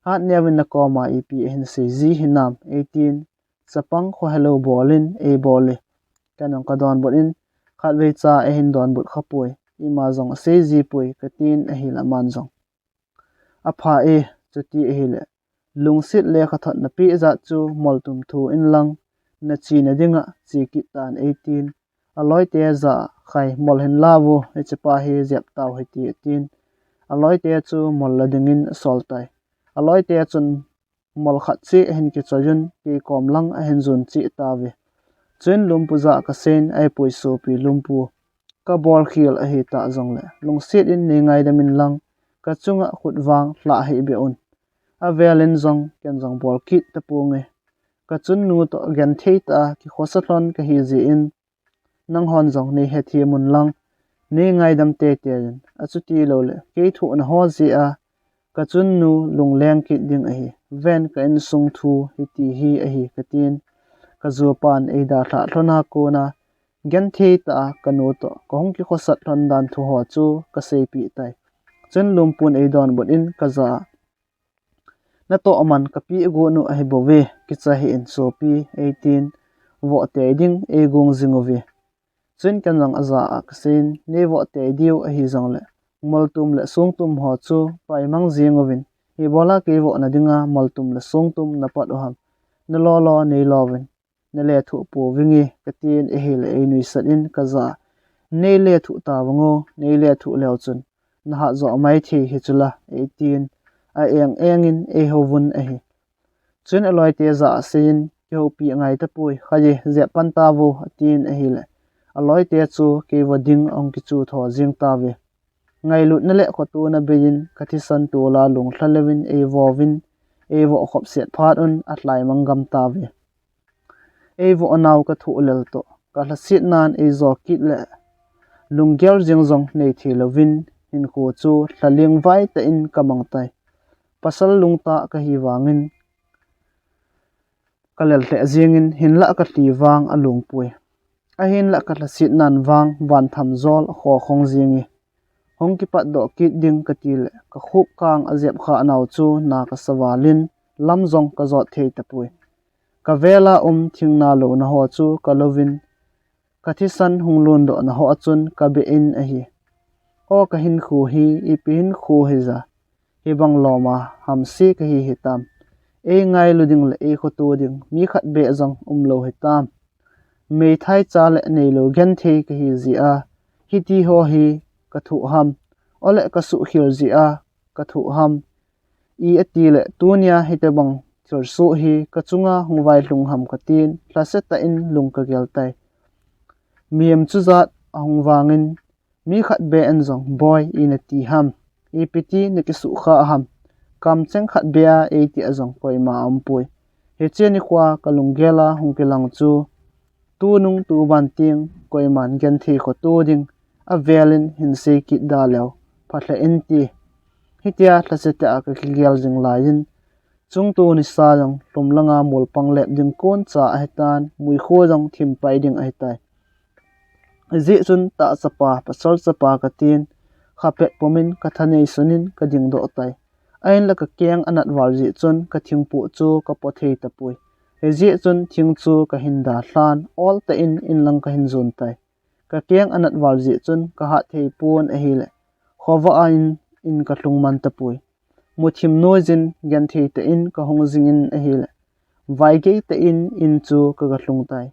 hat nyawin na koma ipi hin se ji hinam 18 chapang kho hello bolin e bole kanong ka don but in khat ve cha e hin don but khapoi ima jong se ji pui katin ahil aman jong apha e chuti ehile lungsit le khathot na pi za chu moltum thu in lang na chi na dinga chi ki tan 18 aloi te za khai mol hen lawo e chapa he zep taw he ti 18 aloi te chu mol la dingin soltai aloi te chun mol khat chi hen ki chojun ki kom lang a hen zun chi tawe chen lumpu za ka sen ai poi so pi lumpu ka bol khil a hi ta jong le lungsit in ne ngai da min lang ka chunga khutwang hla hi be un a velin zong ken zong bol kit ta punge ka chun nu to gen thei ta ki khosathon ka hi ji in nang hon zong nei he thi mun lang ne ngai dam te te a chu ti lo le ke thu na ho ji a ka chun nu lung leng ki ding a hi ven ka in sung thu hi ti hi a hi ka tin ka zu pan e da thla thlona ko na gen thei ta ka nu to ko hong ki khosat thon dan thu ho chu ka sei pi tai chen lumpun e don bot in ka za na to aman kapi ego nu a bove ki cha hi in so pi 18 vo te ding e gong zingovi chen kanang aza aksin ne vo te diu a hi zong le moltum le sungtum ho chu pai mang zingovin hi bola ke vo na dinga moltum le sungtum na pat ham na lo lo nei lovin na le thu pu wingi katin e hi le e nui sat in kaza nei le thu ta wango nei le thu leo chun na ha zo mai thi hi chula 18 a engin e hovun a hi chun aloi te za sin ke ho pi ngai ta pui khaje ze pan ta wo tin a hi le aloi te chu ke wading ong ki chu tho jing ta we ngai lut na le kho tu na bein kathi san tu la lung thlawin e wovin e wo khop set phat un atlai mangam ta we e wo naw ka thu lel to ka la sit nan e zo kit le lung gel jing zong nei thi lovin in ko chu thlaling vai ta in kamang tai pasal lungta ka hi wangin kalel te jingin hinla ka ti wang alung pui a hin la ka sit nan wang wan tham zol kho khong jingi hong ki pat do kit ding ka til ka khup kang azep kha naw chu na ka sawalin lam zong ka zot thei ta pui ka vela thingna lo na ho chu ka lovin ka thi san hunglun do na ho chun ka be in a hi o ka hin khu hi ipin khu hi za hi bang loma hamsi ka hi hitam e ngai luding le e khotu ding mi khat be zong lo hitam mei thai cha le nei lo gen thei ka hi zia hi ti ho hi ka thu ham ole ka su khir zia ka thu ham I ati le tunia hite bang thir su hi ka chunga hungwai hlung ham ka tin tlaseta in lung ka gel tai miem chu zat ahung wangin mi khat be en zong boy in ati ham ipiti ne ki su kha ham kam cheng khat bia e ti azong koi ma ampui he cheni kwa kalung gela hung kelang chu tu nung tu ban ting koi man gen thi kho tu ding a velin hin se ki da lew phatla en ti hitia tlaseta ka gel jing lain chung tu ni sa jong tumlanga mol panglep ding kon cha hetan mui kho jong thim pai ding ai tai zi chun ta chapa pasal chapa ka tin khape pomin ka thanei sunin ka ding do tai ain la ka keng anat wal ji chun ka thingpu chu ka pothei tapui he ji chun thing chu ka hinda hlan all ta in lang ka hin zon tai ka keng anat wal ji chun ka ha thei pun a hi le khowa in ka tlung man tapui muthim noizin gen thei ta in ka hong zingin a hi le vai ge ta in chu ka ga tlung tai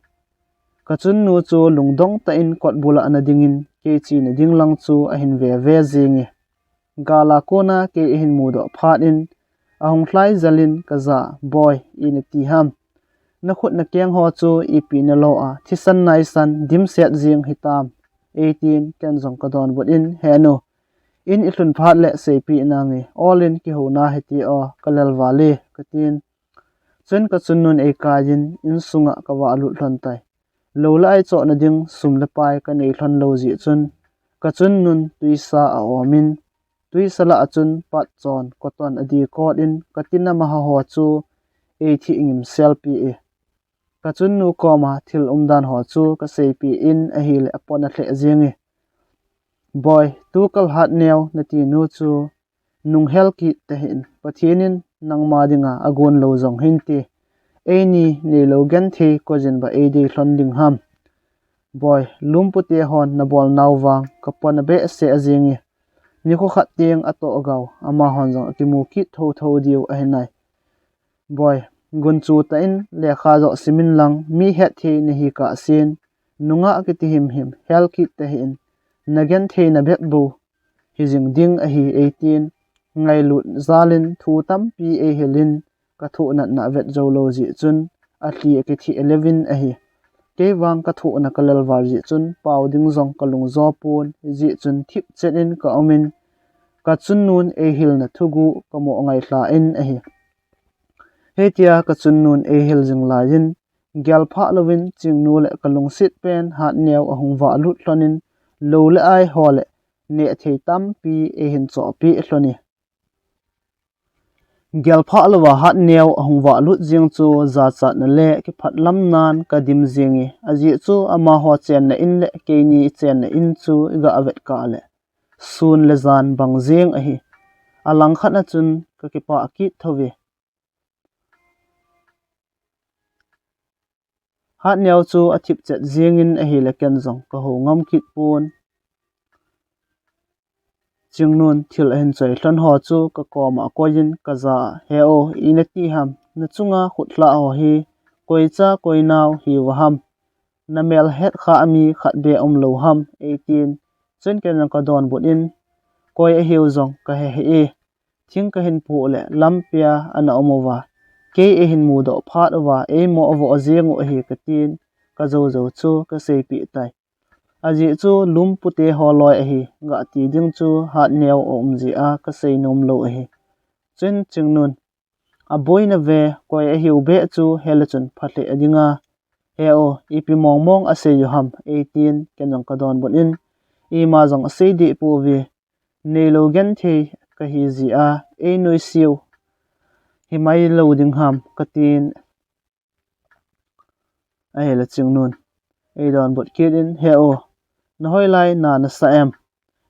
kachun nu chu lungdong ta in kot bula ana dingin ke chi na dinglang chu a hin ve zingi gala kona ke hin mudo phat in ahong hlai zalin kaza boy in ti ham na khut na keng ho chu ipi na lo a thisan nai san dim set jing hitam 18 ken jong ka don bot in heno in itlun phat le sepi na ngi all in ki ho na heti o kalal wale katin chen ka chun nun e ka jin in sunga ka wa lu thon tai lo lai cho na ding sum le pai ka nei thon lo ji chun ka chun nun tuisa a omin tuisala achun pat chon koton adi kot in katina ma ho chu e thi ngim selfie e ka chun nu ko ma thil umdan ho chu ka sepi in a hi le apon a hle jingi boy tu kal hat new na ti nu chu nung hel ki te hin pathinin nangma dinga agon lo jong hin ti eni ne lo gan the ko jin ba e de hlon ding ham boy lumpute hon na bol nawwang kapon be se ajingi ni ko khat tiang ato agaw ama hon jong akimu ki tho diu a hinai boy gun chu ta in le kha zo simin lang mi het the ni hi ka sin nunga ki ti him hel ki te hin nagen the na bet bu hi jing ding a hi 18 ngai lut zalin thu tam pi e helin ka thu na vet zo lo ji chun a ti ki thi 11 a hi ke wang ka thu na kalal war ji chun pau ding zong kalung zo pun ji chun thip chen in ka omin ka chun nun e hil na thugu ka mo ngai hla in a hi hetia ka chun nun e hil jing la jin gyal pha lovin ching nu le kalung sit pen hat new a hung wa lut hlonin lo le ai hole ne thei tam pi e hin cho pi hloni gyal pha lova hat new a hung wa lut jing chu za cha na le ki phat lam nan ka dim jingi aji chu ama ho chen na in le ke ni chen na in chu ga avet ka le sun le zan bang jing a hi alang khat na chun ka ki pa ki thowi hat new chu a thip chet jingin a hi le ken zong ka ho ngam kit pun chingnun thil hen choi hlon ho chu ka koma koin ka za heo inati ham na chunga khutla ho hi koicha koinaw hi waham na mel het kha ami khat be lo ham 18 chen ken ka don bot in koi a hiu zong ka he thing ka hin pu le lampia ana omowa ke e hin mu do phat wa e mo avo azeng o hi ka tin ka zo chu ka sei pi tai aji chu lumpute holoi a hi ga ti ding chu hat new om ji a ka sei nom lo a hi chen chingnun a boina ve koi a hiu be chu helachun phatle adinga heo ipi mong a sei ham 18 kenong ka don bon in I ma jong a sei di pu vi nei lo gen the ka hi ji a e noi siu hi mai lo ding ham ka tin a hela chingnun e don bot kidin heo na hoi lai na sa em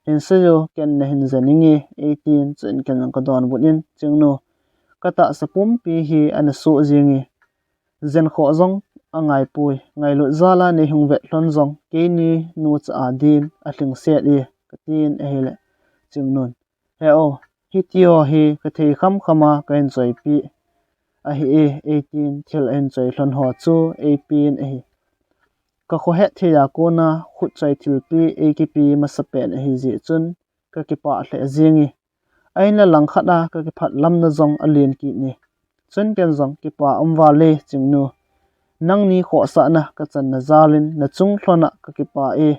hin se yo ken na hin zaningi 18 chen ken ka don bunin chingno kata sapum pi hi ana su jingi zen kho zong angai pui ngai lu zala ne hung vet hlon zong ke ni nu cha adin a thing set e katin a hele chingnon he o hi tio hi ka thei khama ka en choi pi a hi e 18 thil en choi hlon ho chu 18 a hi ka kho he theya ko na khut chai thilpi akp masapen hi ji chun ka ki pa hle zingi aina lang khada ka ki phat lam na zong alien ki ni chun ken zong ki pa violate chingnu nang ni kho sa na ka chan na zalin na chung thlona ka ki pa e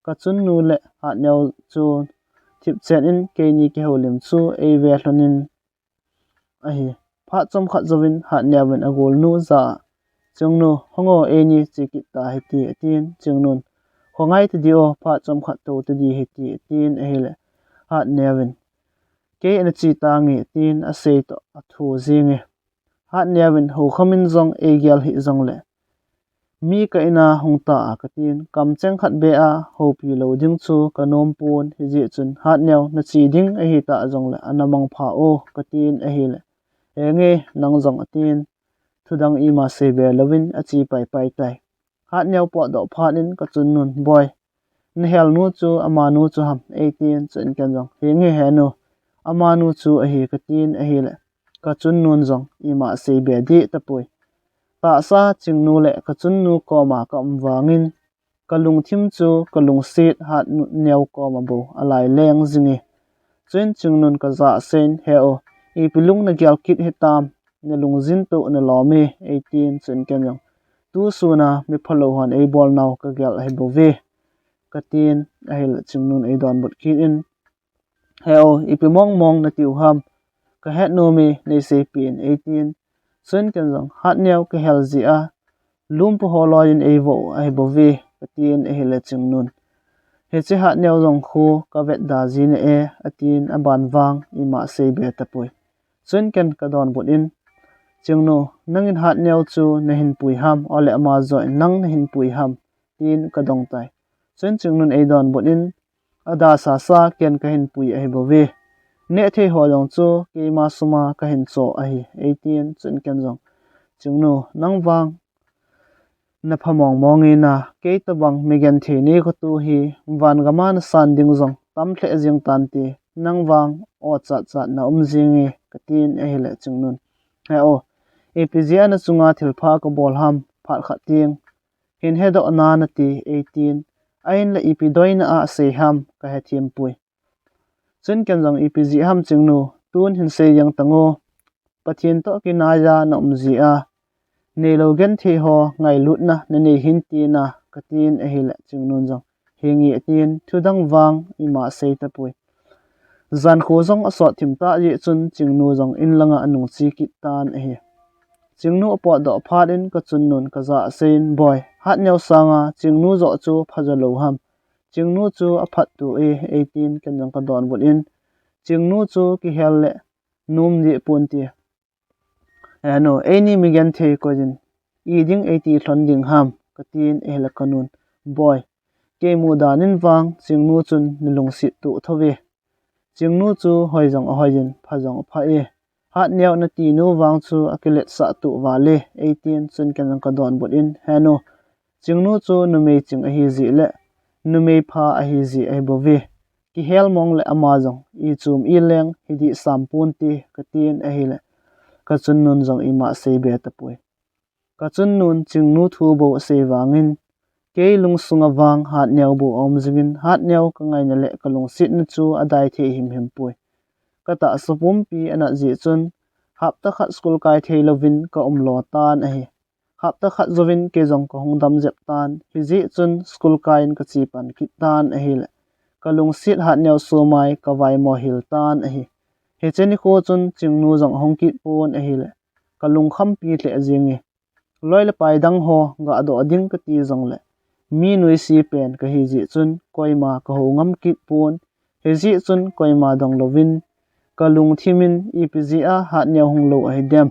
ka chun nu le ha nyaw chu thip chen in ke ni ke holim chu e ve hlonin a hi pha chom khat zowin ha nyawin agol nu za chungnu hongo e ni chiki ta heti tin chungnun hongai ti dio pha chom khat to ti di heti tin e hele ha nyawin ke en chi ta ngi tin a sei to a thu zingi ha nyawin ho khamin zong e gyal hi zong le mi ka ina hungta ka tin kam cheng khat be a ho pi lo ding chu ka nom pun hi ji chun ha nyaw na chi ding e hi ta zong le anamang pha o ka tin e hi le enge nang zong atin thudang i ma se be lovin a chi pai pai tai hat nyaw po do phanin ka chun nun boy n hel nu chu ama nu chu ham 18 chun kan jong henge he nu ama nu chu a hi ka tin a hi le ka chun nun jong i ma se be di ta pui ta sa ching nu le ka chun nu ko ma ka wangin kalung thim chu kalung sit hat nyaw ko ma bo alai leng zingi chen chung nun ka za sen he o i pilung na gyal kit hetam na lungzin to na lome 18 chun ken yong tu suna mi phalo han e bol naw ka gyal he bo ve ka tin a hel chung nun e don bot kit in he o i pi mong mong na tiu ham ka het no me nei se pin 18 chun ken yong hat nyaw ka hel zi a lum po holoin e vo a he bo ve ka tin a hel chung nun he che hat nyaw jong khu ka vet da ji ne e atin a ban wang i ma se be ta pui chun ken ka don bot in chungno nangin hat nyaw chu na hin pui ham ole ama zo nang na hin pui ham tin ka dong tai chun chungnun e don bot in ada sa sa ken ka hin pui a he bo ve ne the ho long chu ke ma suma ka hin cho a hi 18 chun ken jong chungno nang wang na phamong mongi na ke ta bang megen the ni ko tu hi van gama na san ding zong tam thle jing tan ti nang wang o cha cha na jingi ka tin e hele chungnun he o epizia na chunga thilpha ko bol ham phat kha ting hin hedo na na ti 18 ain la ipidoina a se ham ka he thim pui chen ken jong epg ham chingnu tun hin se yang tango pathin to kinaya na umji a nelo gen the ho ngai lut na ne hin ti na katin e hil chingnun jong hingi tin thudang wang ima se ta pui zan kho jong asot thim ta ye chun chingnu jong in langa anung chi ki tan e hi chingnu po do phat in ka chun nun ka za sein boy hat nyaw sanga chingnu zo chu phajalo ham chingnu chu a phat tu e 18 kan jong ka don bol in chingnu chu ki hel le num di pun ti ano any migan the ko jin iding 80 thon ding ham katin ehla kanun boy ke mu danin wang chingnu chun nilung si tu thowe chingnu chu hoijong hoijin phajong pha e hat nyaw na ti nu wang chu akilet sa tu wale 18 chun kan ka don bot in hano chingnu chu nume ching a hi ji le nume pha a hi ji ai bo ve ki hel mong le amazong I chum I leng hidi sampun ti katin a hi le ka chun nun jong ima se be ta pui ka chun nun chingnu thu bo se wangin ke lung sunga wang hat nyaw bo om jingin hat nyaw ka ngai na le ka lung sit na chu adai the him pui ka ta supum pi ana ji chun hap ta khat school kai thei lovin ka lo tan a hi hap ta khat zovin ke jong ko hongdam jep tan hi ji chun school kain ka chi pan ki tan a hi le ka lung sit hat nyaw su mai ka vai mo hil tan a hi he cheni ko chun chingnu jong hongki pon a hi le ka lung kham pi hle jingi loi le pai dang ho ga do ding ka ti jong le mi nui si pen ka hi ji chun koima ka ho ngam kit pon he ji chun koima dong lovin ka lung thimin ipga hat nya hung lo ai dem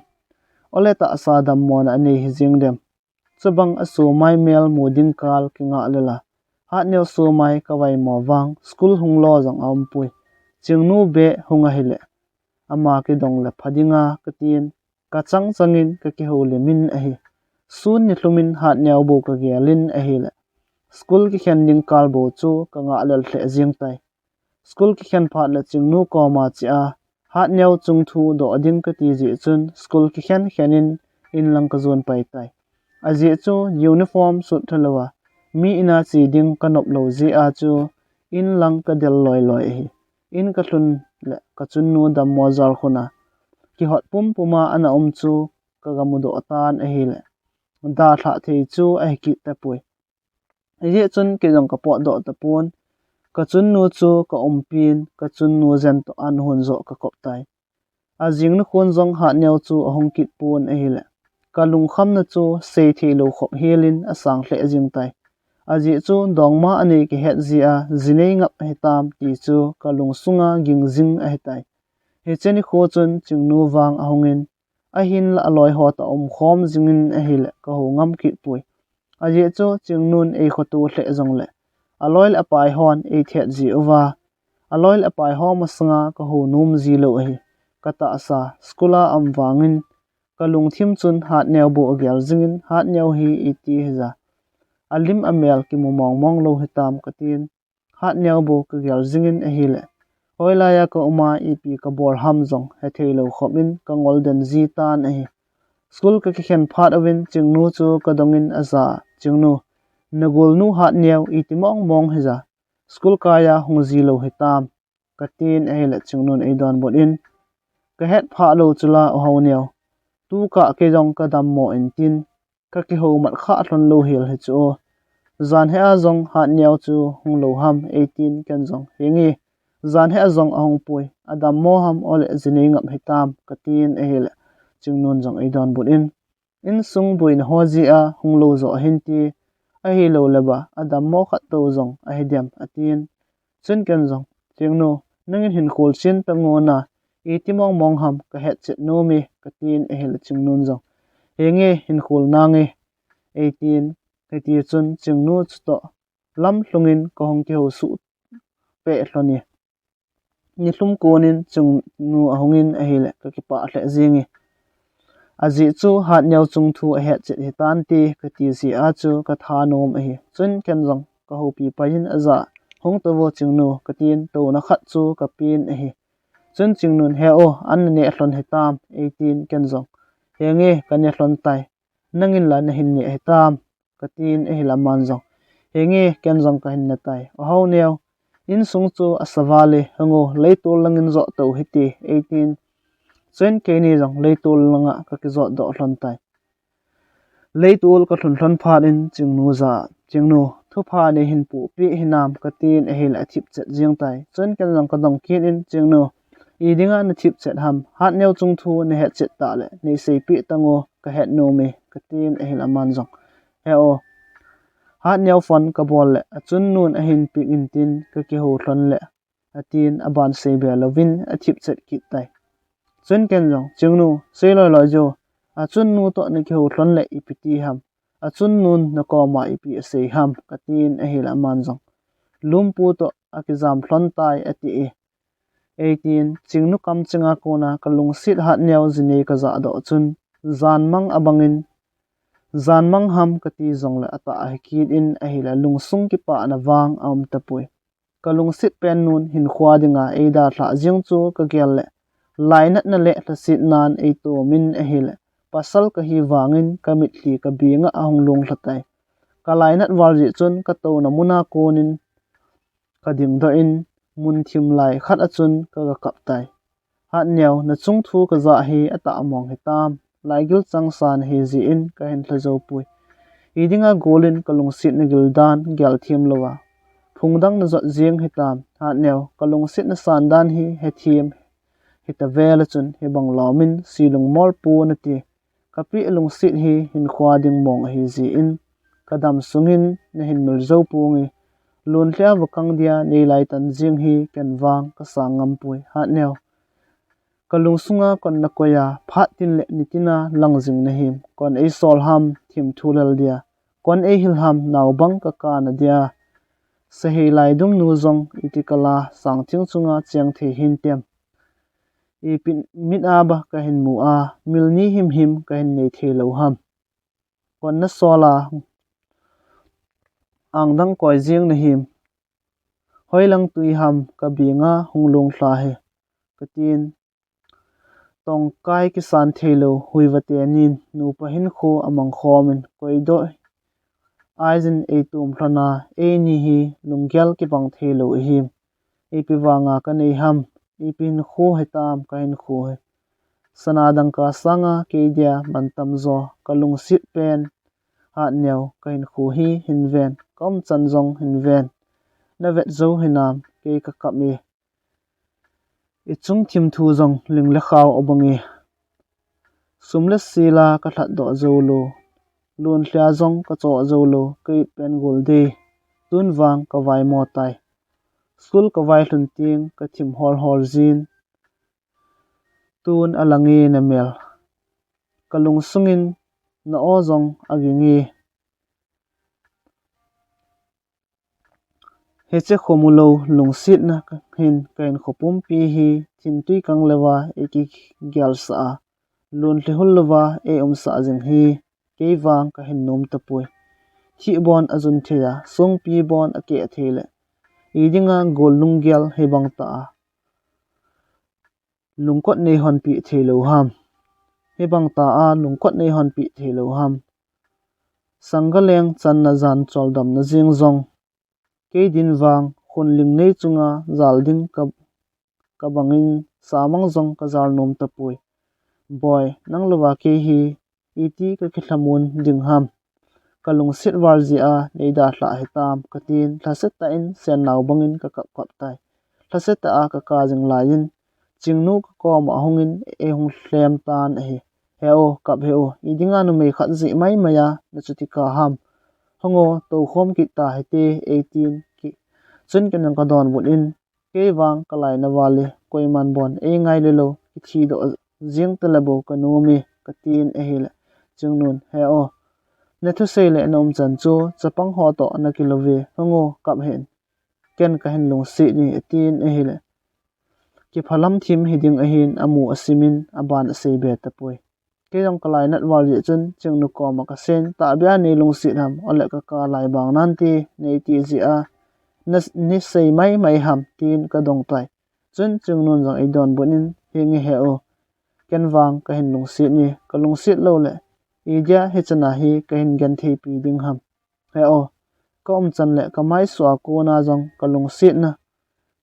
ole ta sa dam mon ani hi jing dem chubang asu mai mel moding kal kinga lela hat nya su mai ka wai mo wang school hung lo jong am pui chingnu be hunga hile ama ki dong le phadinga katin ka changin ka ki ho le min a hi sun ni hlumin hat nyaw bo ka gelin a hi le school ki khen ding kal bo chu ka nga lel hle jing tai school ki khen phat le chingnu ko ma chi a hat nyaw chung thu do ding ka ti ji chun school ki khenin in lang ka zon pai tai a ji chu uniform suit thalawa mi ina chi ding kanop lo zi a chu in lang ka del loi hi in ka hlun le ka chun nu dam mo zar khuna ki hot puma ana chu ka gamudo atan a hi le da thla thei chu a hi ki ta pui ye chun ke jong ka po do ta pun ka chun nu chu ka pin ka chun nu zen to an hun zo ka kop tai a jing nu khon jong ha neu chu a hong kit pun a hi le ka lung kham na chu sei thei lo khop helin a sang hle jing tai a ji chu dongma ani ki het zia zinei ngap he tam ti chu ka lung sunga ging jing a he tai he cheni kho chun chingnu wang a hongin a hin la aloi ho ta khom jingin a hi le ka ho ngam ki pui a ji chu chingnun e khotu hle jong le aloil apai hon e thet ji owa aloil apai ho masanga ka ho num ji lo hi kata sa skula am wangin kalung thim chun hat neu bo gyal jingin hat neu hi iti heza alim amel ki mumong mong lo hitam katin hat neu bo ka gyal jingin a hi le hoila ya ka uma ipi ka bor ham jong he thelo khomin ka golden ji tan a hi school ka khen phat awin chingnu chu ka dongin aza chingnu nagol nu hat neu itimong mong heza school ka ya hongji lo hitam katin a hi le chingnun ei don bot in ka het pha lo chula o ho neu tu ka ke jong ka dam mo en tin ka ki ho mat kha hlon lo hil he chu zan he a jong hat neu chu hong lo ham 18 ken jong hengi zan he a jong ahong pui adam mo ham ole zinei ngam hitam katin a hil chingnun jong ei don but in sung buin hoji a hong lo zo hin ti a hi lo leba adam mo khat to jong a hi diam atin chun ken jong chingnu nangin hin khol chin ta ngona itimong mong ham ka het chet no mi katin a hil chingnun jong henge hin khol na nge 18 ti chun chingnu chuto lam hlungin ko hong ki ho su pe hloni ni hlum konin chungnu ahongin a hile ka ki pa hle zingi aji chu hat neu chung thu a het chet hitan ti ka ti si a chu ka tha nom a hi chun ken jong ka ho pi pain aza hong to wo chingnu ka tin to na khat chu ka pin a hi chun chingnun he o an ne hlon hitam 18 ken jong henge ka ne hlon tai nangin la na hin ne hitam katin e hilaman jong henge ken jong ka hin na tai o ho neu in sung chu asawale hango leitul langin zo to hiti 18 chen ke ni jong leitul langa ka ki zo do hlon tai leitul ka hlun hlon phat in chingnu za chingnu thu pha ne hin pu pi hinam katin e hil athip chet jing tai chen ken jong ka dong kin in chingnu idinga na thip chet ham hat neu chung thu ne het chet ta le nei sei pi tango ka het no me katin e hilaman jong he o hat neu fon ka bol le achun nun a hin pik in tin ka ki ho hlon le atin aban sei be lovin athip chet ki tai chun ken jong chingnu sei loi loi jo achun nu to ne ki ho hlon le ipiti ham achun nun na ko ma ipi sei ham katin a hilaman jong lumpu to akizam hlon tai ati 18 chingnu kam chinga kona kalung sit hat neu zini ka za do chun zan mang abangin zan mang ham kati zong le ata a hikit in a hila lungsung ki pa na wang am tapui kalung sit pen nun hin khwa dinga eida thla jing chu ka gel le lainat na le thla sit nan e to min a hila pasal ka hi wangin kamit hli ka binga ahong lung thlatai ka lainat wal ji chun ka to na muna konin ka ding do in mun thim lai khat achun ka kap tai hat neu na chung thu ka za hi ata among hitam laigil changsan hi ji in ka hen thlazo pui idinga golin kalung sit na gildan gyal thim lowa phungdang na zot jing hitam hat neu kalung sit na sandan hi he thim hita vela chun he bang lamin silung mol pu na ti kapi lung sit hi hin khwa ding mong hi ji in kadam sungin na hin mil zo pu ngi lun thlia wakang dia nei lai tan jing hi ken wang ka sangam pui hat neu kalung sunga kon na koya phat tin le nitina langjing na him kon ei sol ham thim thulal dia kon ei hil ham naw bang ka ka na dia sahi lai dum nu zong itikala sangthing chunga cheng the hin tem e pin mit aba ka hin mu a milni him ka hin nei the lo ham kon na sola angdang koi jing na him hoilang tui ham ka binga hunglung hla he katin tong kai ki san thelo huiwate nin nu pahin kho amang khomin koido aizin ei tum thlana ei ni hi lungyal ki bang thelo him ei pi wanga ka nei ham ei pin khu hetam ka hin khu he sanadang ka sanga ke dia bantam zo kalung sit pen ha neu ka hin khu hi hin ven kom chan zong hin ven na vet zo hinam ke ka kap mi i chung thim thu zong ling le khaw obangi sumle sila ka that do zo lo lun hlia zong ka chaw zo lo ke pen gol de tun wang ka vai mo tai school ka vai hlun ting ka thim hol hol zin tun alangi na mel kalung sungin na o zong agingi heche khomulo lungsit na hin kain khopum pi hi thintui kang lewa eki gyal sa lun hli hul lewa e sa jing hi keiwang ka hin nom tapui thi bon azun theya song pi bon ake thele idinga gol lungyal hebang ta lungkot nei hon pi thelo ham hebang ta a lungkot nei hon pi thelo ham sangaleng chan na zan choldam na jing zong ke din wang khun ling nei chunga zalding ka bangin samang zong ka zal nom tapui boy nang lawa ke hi iti ka kithamun ding ham kalung sit war ji a neida hla hetam katin thlaset ta in sen naw bangin ka kap kap tai thlaset ta a ka jing lain chingnu ka kom ahongin e hong hlem tan hi heo kap heo idinga nu mei khat ji mai maya na chuti ka ham hongo to khom ki ta hete 18 ki chun ken ka don bulin ke wang kalai na wali koiman bon e ngai le lo ki thi do jing telabo ka nu mi ka tin e hil chingnun heo na thu sei le nom chan chu chapang ho to na kilowe hongo kap hen ken ka hen lung si ni tin e hil ki phalam thim hiding a hin amu asimin aban sei be tapoi ke jong kalai nat wal ji chun chingnu ko ma ka sen ta bia ni lung si ham ole ka lai bang nan ti nei ti ji a ni sei mai ham tin ka dong tai chun chingnun jong ei don bonin hingi he o ken wang ka hin lung si ni ka lung si lo le idia hechana hi ka hin gan thei pi ding ham he o kom chan le ka mai swa ko na jong ka lung si na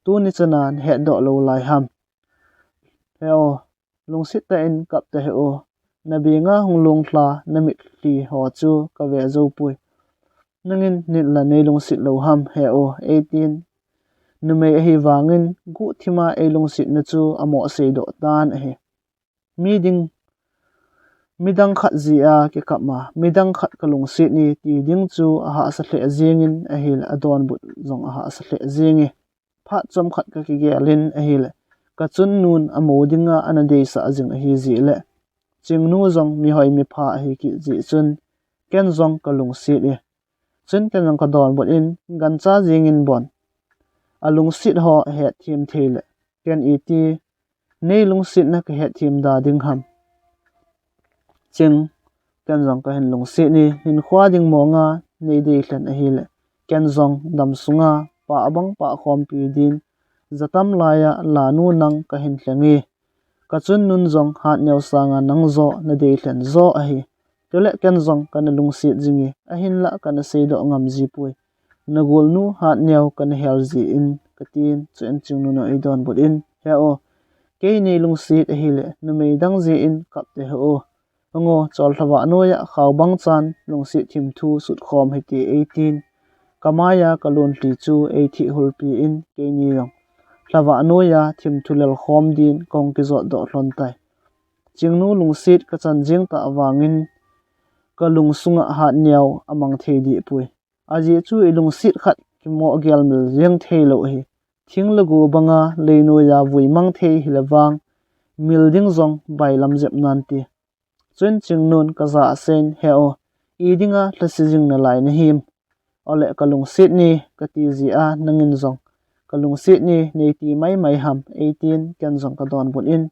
tu ni chana he do lo lai ham he o lung si ta in kap ta he o na bi nga hung lung thla na mi hli ho chu ka ve zo pui nangin nit la nei lung si lo ham he o 18 numei hi wangin gu thima e lung si na chu amo se do tan he meeting midang khat zia ke kapma midang khat kalung si ni ti ding chu a ha sa hle zingin a hil adon but zong a ha sa hle zingi phat chom khat ka ki gelin a hil ka chun nun a modinga ana dei sa jing a hi zi le chingnu zong mi hoi mi pha hi ki ji chun ken zong kalung si ni chun ken jong ka don but in gan cha jingin bon alung sit ho he thim thele ken iti nei lung sit na ka he thim da ding ham ching ken zong ka hin lung si ni hin khwa ding mo nga nei dei hlen a hile ken zong dam sunga pa abang pa khom pi din zatam laya la nu nang ka hin hlengi ka chun nun zong ha neu sanga nang zo na dei hlen zo a hi tole ken zong ka na lung si jingi a hin la ka na sei do ngam ji pui na gol nu ha neu ka na hel ji in ka tin chen chung nu no i don but in he o ke nei lung si a hile na mei dang ji in kap te ho ngo chol thawa noya khaw bang chan lungsi thim thu sut khom heti 18 kamaya kalun ti chu ei thi hulpi in ke ni rong thawa noya thim thulel khom din kong ki zo do hlon tai chingnu lungsit ka chan jing ta awangin ka lung sunga ha niaw amang thei di pui aji chu i lungsit khat ki mo gyal mil jeng thei lo hi thing lagu banga leinoya vuimang thei hilawang milding zong bailam jep nan ti chun chingnun ka za sen heo idinga tlasijing na lai na him ole kalung sit ni ka ti ji a nangin zong kalung sit ni nei ti mai ham 18 ken zong ka don bul in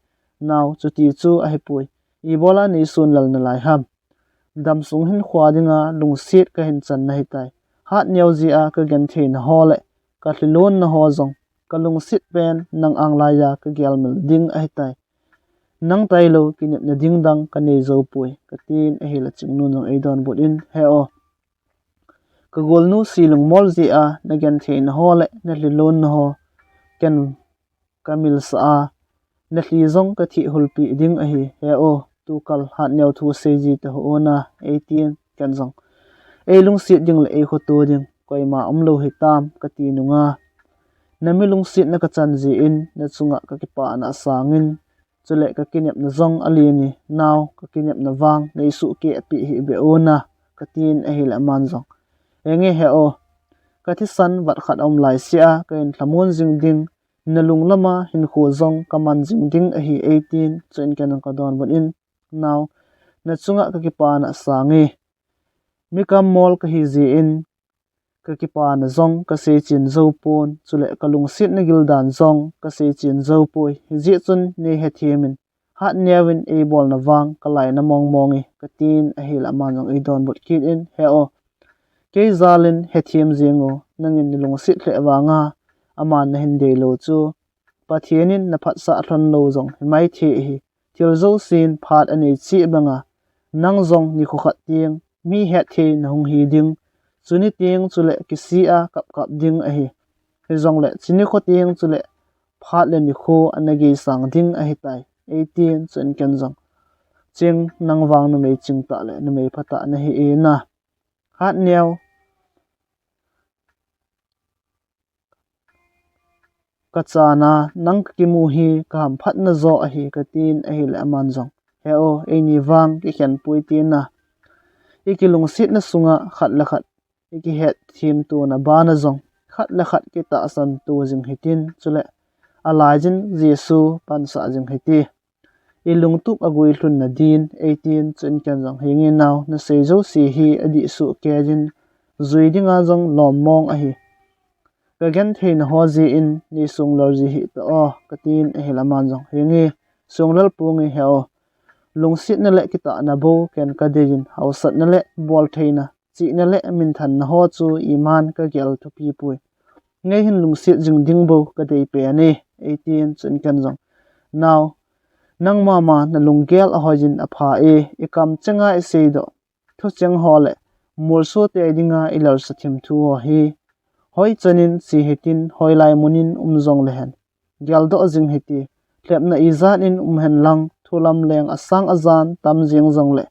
naw chu ti chu a hepui I bola nei sun lal na lai ham dam sung hin khwa dinga lung sit ka hin chan na hitai hat nyau ji a ka gen thein hole ka hlilon na ho zong kalung sit pen nang ang la ya ka gyal mil ding a hitai nang tai lo kinep na ding dang ka nei zo pui ka tin a hila chingnu nong ei don but in he o ka gol nu silung mol zi a na gen the na ho le na lilon na ho ken kamil sa a na hli zong ka thi hulpi ding a hi he o tu kal hat neu thu se ji ta ho na 18 ken zong e lung sit ding le e kho to ding koi ma om lo hi tam ka ti nu nga na mi lung sit na ka chan ji in na chunga ka ki pa na sangin chule ka kinyap na zong ali ni naw ka kinyap na wang nei su ke pi hi be o na ka tin a hi la man zong enge he o ka thi san wat khat om lai sia ka in thamun jing ding na lung lama hin khu zong ka man jing ding a hi 18 chen kan ka don bot in naw na chunga ka ki pa na sangi mi kam mol ka hi ji in ka ki pa na zong ka se chin zo pon chule ka lung sit na gil dan zong ka se chin zo poi ji chun ne he thiemin hat newin e bol na wang ka lai na mong mongi ka tin a hi la man jong e don bot kit in he o ke zalin he thiem zingo nangin ni lung sit hle wanga aman na hin de lo chu pathianin na phat sa thon lo zong mai the hi Thiljousen Phat Aneicheh-E banga nang zong ni khu khat tiang mi he the na hung hi ding chuni tiang chule kisia kap kap ding a hi zong le chini kho tiang chule phat le ni kho anagi sang ding a hi tai 18 chen ken zong ching nang wang nu mei ching ta le nu mei phata na hi e na hat neu ka chana nang ki mu hi ka ham phat na zo a hi ka tin a hi le man zong he o e ni wang ki khen pui tin na ikilung sit na sunga khat la khat iki het thim tu na ba na zong khat la khat ki ta san tu jing hitin chule alajin jesu pan sa jing hiti ilung tup agui hlun na din 18 chen kan jong hingi naw na seizo si hi adi su kejin zui dinga jong lom mong a hi ka gen thein ho ji in ni sung lor ji hi to o katin a hilaman jong hingi sunglal pungi he o lungsit na le kita na bo ken ka dejin hausat na le bol theina chi na le min than na ho chu iman ka gel thu pi pui ngei hin lungsit jing ding bo ka dei pe ani 18 chen kan jong now nang mama na lunggel a hojin a pha e ikam chenga e seido thu cheng hole mulso te dinga ilar sathim thu ho hi hoi chanin si hetin hoilai munin umjong lehen gyaldo jing heti thlepna izat in umhen lang thulam leng asang azan tam jing jong le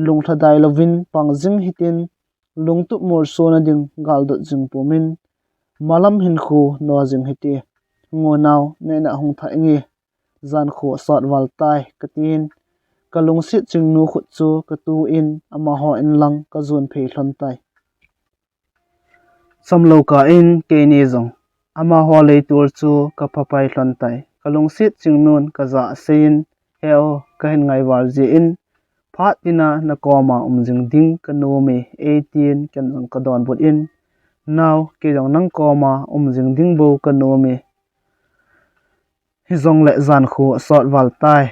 lung thadai lovin pang jing hitin lungtup mor so na ding galdo jing pumin malam hin khu no jing heti ngo naw ne na hung tha ngi zan khu sot wal tai katin kalung sit ching nu khu chu ka tu in ama ho in lang ka zun phei hlon tai samlo ka in ke ni zong ama ho le tur chu ka phapai hlon tai kalung sit ching nun ka za sein heo ka hin ngai war ji in phat tina na koma umjing ding ka no me 18 kan jong ka don bot in now ke jong nang koma umjing ding bo ka no me hi zong le zan khu sot wal tai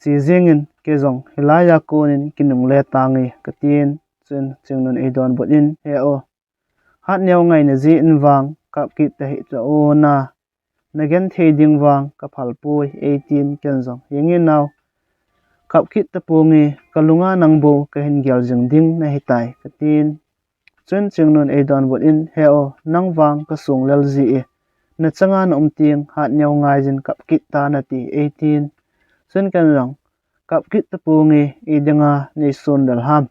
chi jingin ke jong hilaya konin kinung le tangi katin chen chingnun e don bot in heo hat neu ngai na ji in wang kap ki ta hi cha o na nagen thei ding wang ka phal pui 18 ken jong yengin naw kap ki ta pungi kalunga nangbo ka hin gyal jing ding na hi tai katin chen chingnun e don bot in heo nang wang ka sung lel ji e na changa na umting hat neu ngai jin kap ki ta na ti 18 chen ken jong kap ki ta pungi e dinga nei sun dal ham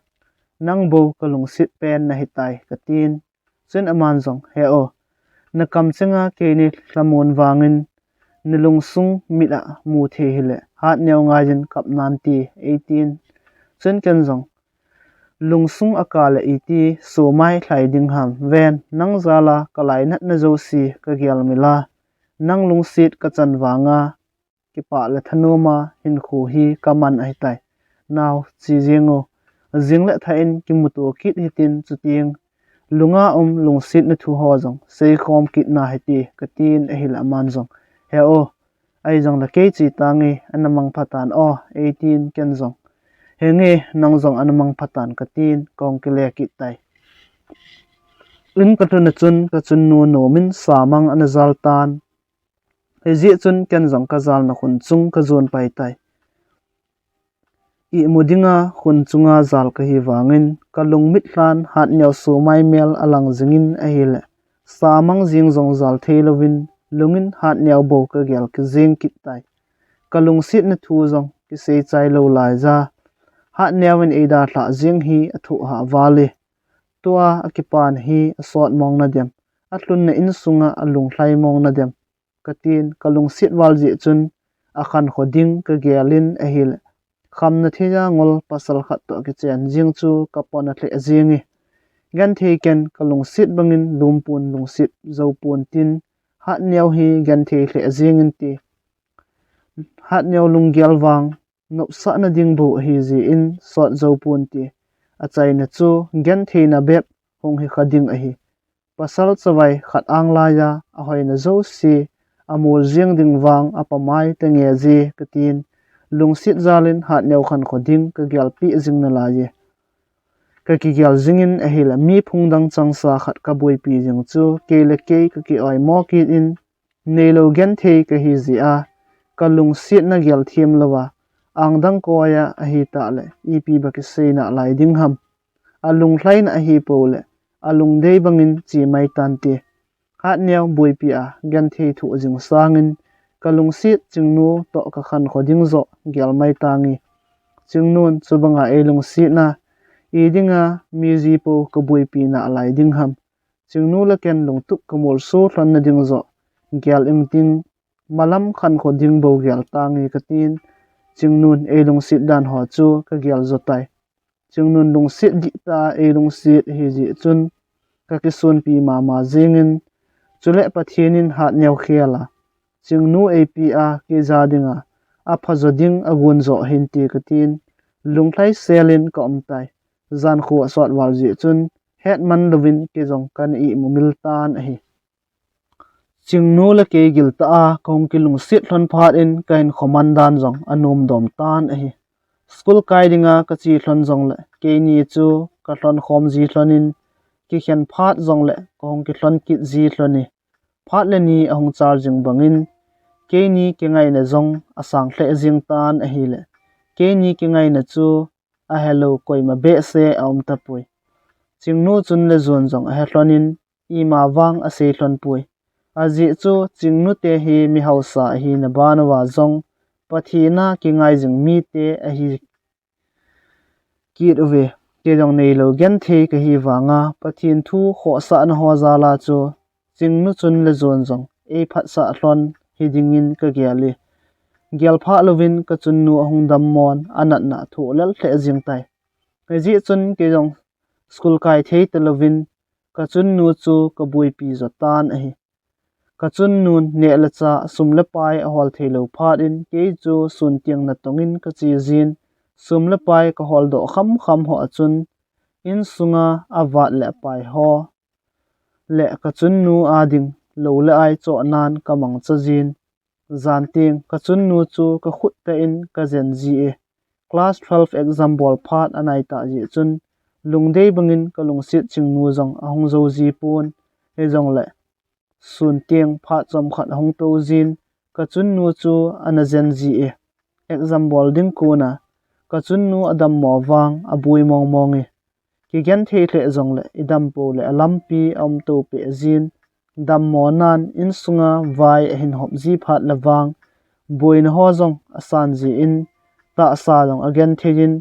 nangbo kalung sit pen na hi tai katin chen aman jong heo na kam chenga ke ni tlamun wangin nilung sung mila mu the hile hat neu nga jin kap nan ti 18 chen ken jong lung sung akala iti so mai thlai ding ham ven nang zala kalai nat na zo si ka gyal mila nang lung sit ka chan wanga ki pa la thanuma hin khu hi kaman ai tai naw chi jingo jingle thain ki muto kit hitin chuting lunga lung sit na thu ho jong sei khom kit na heti katin a hil aman jong he o ai jong la ke chi tangi anamang phatan o 18 ken jong he nge nang jong anamang phatan katin kong kile kit tai in katuna chun nu no min samang anazal tan he ji chun ken jong ka zal na khun chung ka zon pai tai I mudinga hun chunga zal ka hi wangin kalung mitlan hat nyaw su mai mel alang zingin ahile samang jing zong zal theilovin lungin hat nyaw bo ka gel ki jing kit tai kalung sit na thu zong ki sei chai lo lai za hat nyawin eda thla jing hi athu ha wale tua akipan hi asot mong na dem atlun na in sunga alung hlai mong na dem katin kalung sit wal ji chun akhan khoding ka gelin ahil kham na theja ngol pasal khat to ki chen jing chu kapon athle jingi gan theiken kalung sit bangin lumpun lung sit zopun tin hat nyaw hi gan thei hle jingin ti hat nyaw lung gelwang nop sa na ding bo hi ji in sot zopun ti achai na chu gan thei na bep hong hi khading a hi pasal chawai khat ang la ya a hoi na zo si amul jing ding wang apamai te nge ji katin lung sit zalin hat nyaw khan khoding ka gyal pi jing na la ye ka ki gyal jingin a hila mi phungdang changsa khat ka boi pi jing chu ke le ke ka ki oi mo ki in neilo gen thei ka hi ji a ka lung sit na gyal thiam lawa angdang ko ya a hi ta le ep ba ki seina lai ding ham alung hlain a hi po le alung dei bangin chi mai tan ti hat nyaw boi pi a gen thei thu jing sangin kalung sit chingnu to ka khan khoding zo gyal mai tangi chingnun chubanga elung sit na idinga mizi po ka boi pi na alai ding ham chingnu la ken lung tuk kamol so thlan na ding zo gyal ing ting malam khan khoding bo gyal tangi katin chingnun elung sit dan ho chu ka gyal zo tai chingnun lung sit di ta elung sit hi ji chun ka ki sun pi ma jingin chule pathienin hat nyaw khiala chingnu APA ke zadinga a phazoding agun zo hinti katin lungthlai selin ka omtai zan khu aswat wal ji chun hetman lovin ke jong kan I mumil tan a hi chingnu la ke gil ta a kong ki lung sit thon phat in kain khomandan jong anum dom tan a hi school kaidinga ka chi thon jong le ke ni chu ka thon khom ji thlonin ki khen phat jong le kong ki thon kit ji thloni phat le ni ahong charging bangin ke ni ke ngai na zong asang hle jing tan a hi le ke ni ke ngai na chu a hello koi ma be se aum ta pui chingnu chun le zon jong a hlonin I ma wang a se thlon pui a ji chu chingnu te hi mi hausa hi na ban wa zong pathina ki ngai jing mi te a hi kit we ke jong nei lo gen the ka hi wanga pathin thu kho sa na ho za la chu chingnu chun le zon jong e phat sa thlon hidingin ka gyali gyal pha lovin ka chunnu ahung dam mon anat na thu lel hle jing tai ka ji chun ke jong school kai thei te lovin ka chunnu chu ka bui pi zo tan a hi ka chunnun ne la cha sumle pai a hol thelo phat in ke chu sun tiang na tongin ka chi jin sumle pai ka hol do kham kham ho achun in sunga awat le pai ho le ka chunnu ading lo le ai cho nan ka mang cha jin zanting ka chunnu chu ka khut ta in ka zen ji e class 12 exam bol phat anai ta ji chun lungdei bangin ka lungsit chingnu jong ahong zo ji pun he jong le sun tiang phat chom khat hong to jin ka chunnu chu ana zen ji e exam bol ding ko na ka chunnu adam mo wang abui mong mong e ki gen the hle jong le idam po le alampi am to pe jin dam mo nan in sunga vai hin hop ji phat lawang boin ho jong asan ji in ta sa jong again thejin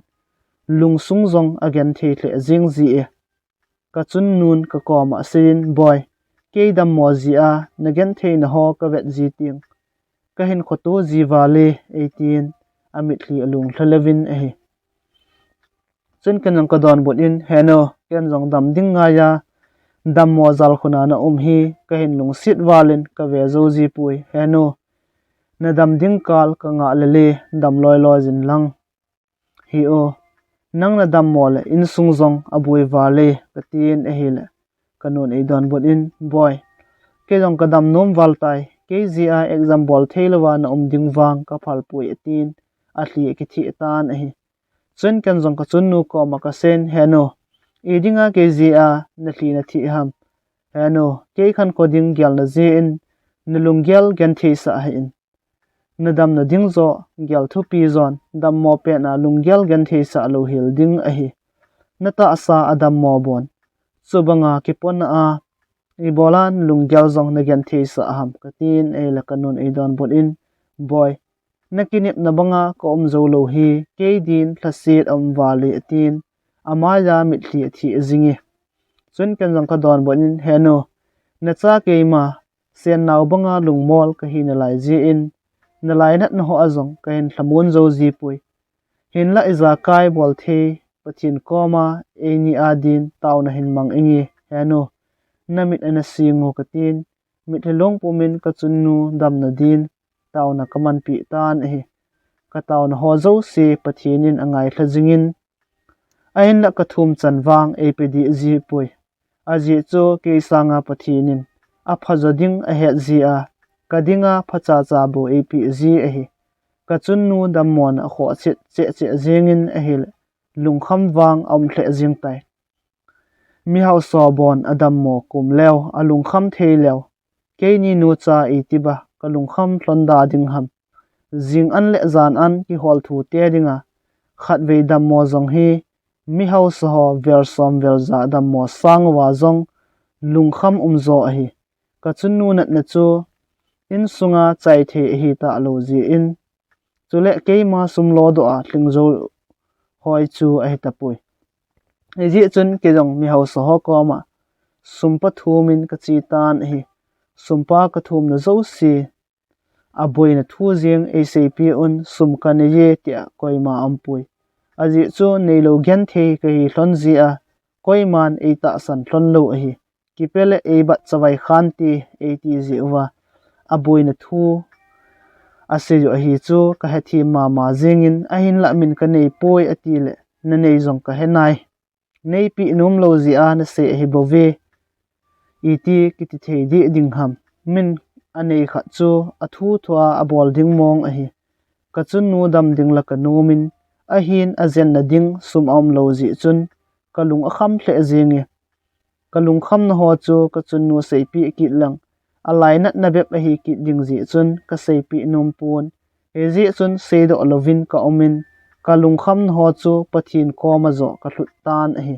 lung sung jong again the hle jing ji e ka chun nun ka koma sin boy ke dam mo ji a na gen the na ho ka vet ji ting ka hin khoto ji wale 18 amit li alung thlelevin e hi chun kanang ka don bot in heno ken jong dam ding nga ya dam mo zal khuna na hi ka hin lung sit walin ka ve zo ji pui heno na dam ding kal ka nga le dam loi loi jin lang hi o nang na dam mo le in sung jong abui wale ka tin e hi le kanon e don bot in boy ke jong ka dam nom wal tai ke ji a exam bol theilawa na ding wang ka phal pui tin a hli ki thi tan e hi chun kan jong ka chun nu ko ma ka sen heno edinga ke ji a na hli na thi ham heno ke khan ko ding gyal na je in nulung gyal gan the sa in na dam na ding zo gyal thu pi zon dam mo pe na lungyal gan the sa lo hil ding a hi na ta sa adam mo bon chubanga ki pon a i bolan lungyal zong na gan the sa ham katin e la kanun e don bot in boy nakinip na banga ko zo lo hi ke din thlasit wali atin amaya mitli thi zingi chun kan jong ka don bon in heno na cha ke ma sen naw banga lungmol ka hi na lai ji in na lai nat na ho azong ka hin thlamun zo ji pui hin la iza kai bol the pathin koma e ni adin taw na hin mang ingi heno namit ana singo katin mithlong pumin ka chunnu dam na din taw na kaman pi tan hi ka taw na ho zo se pathinin angai thlajingin ain la ka thum chanwang apd ji pui aji chu ke sanga pathinin a phajading a het ji a kadinga phacha cha bo ap ji a hi ka chunnu dammon a kho che che jengin a hil lungkham wang om thle jing tai mi hau so bon adam mo kum lew a lungkham thei lew ke ni nu cha itiba ka lungkham tlonda ding ham jing an le zan an ki hol thu te dinga khat ve dam mo zong hi mi hau so ho ver som ver za dam mo sang wa zong lungkham zo a hi ka chunnu nat na chu in sunga chai the hi ta lo ji in chule ke ma sum lo do a tling zo hoi chu a hi ta pui e ji chun ke jong mi hau so ho ko ma sumpa thumin ka chi tan hi sumpa ka thum na zo si a boina thu jing acp un sum ka ne ye tia koima ampui aji chu nei lo gyan the ka hi hlon ji a koiman e ta san hlon lo hi kipele e ba chawai khan ti at ji wa a boina thu ase jo hi chu ka he thi ma jingin a hin la min ka nei poi atile na nei jong ka he nai nei pi num lo ji a na se hi bove iti kiti the di ding ham min anei kha chu athu thwa a bol ding mong a hi ka chun nu dam ding la ka numin a hin a zen na ding sum om lo ji chun kalung a kham hle jingi kalung kham na ho chu ka chun nu sei pi ki lang a lai nat na bep a hi ki ding ji chun ka sei pi num pun e ji chun sei do lovin ka omin kalung kham na ho chu pathin ko ma zo ka hlut tan a hi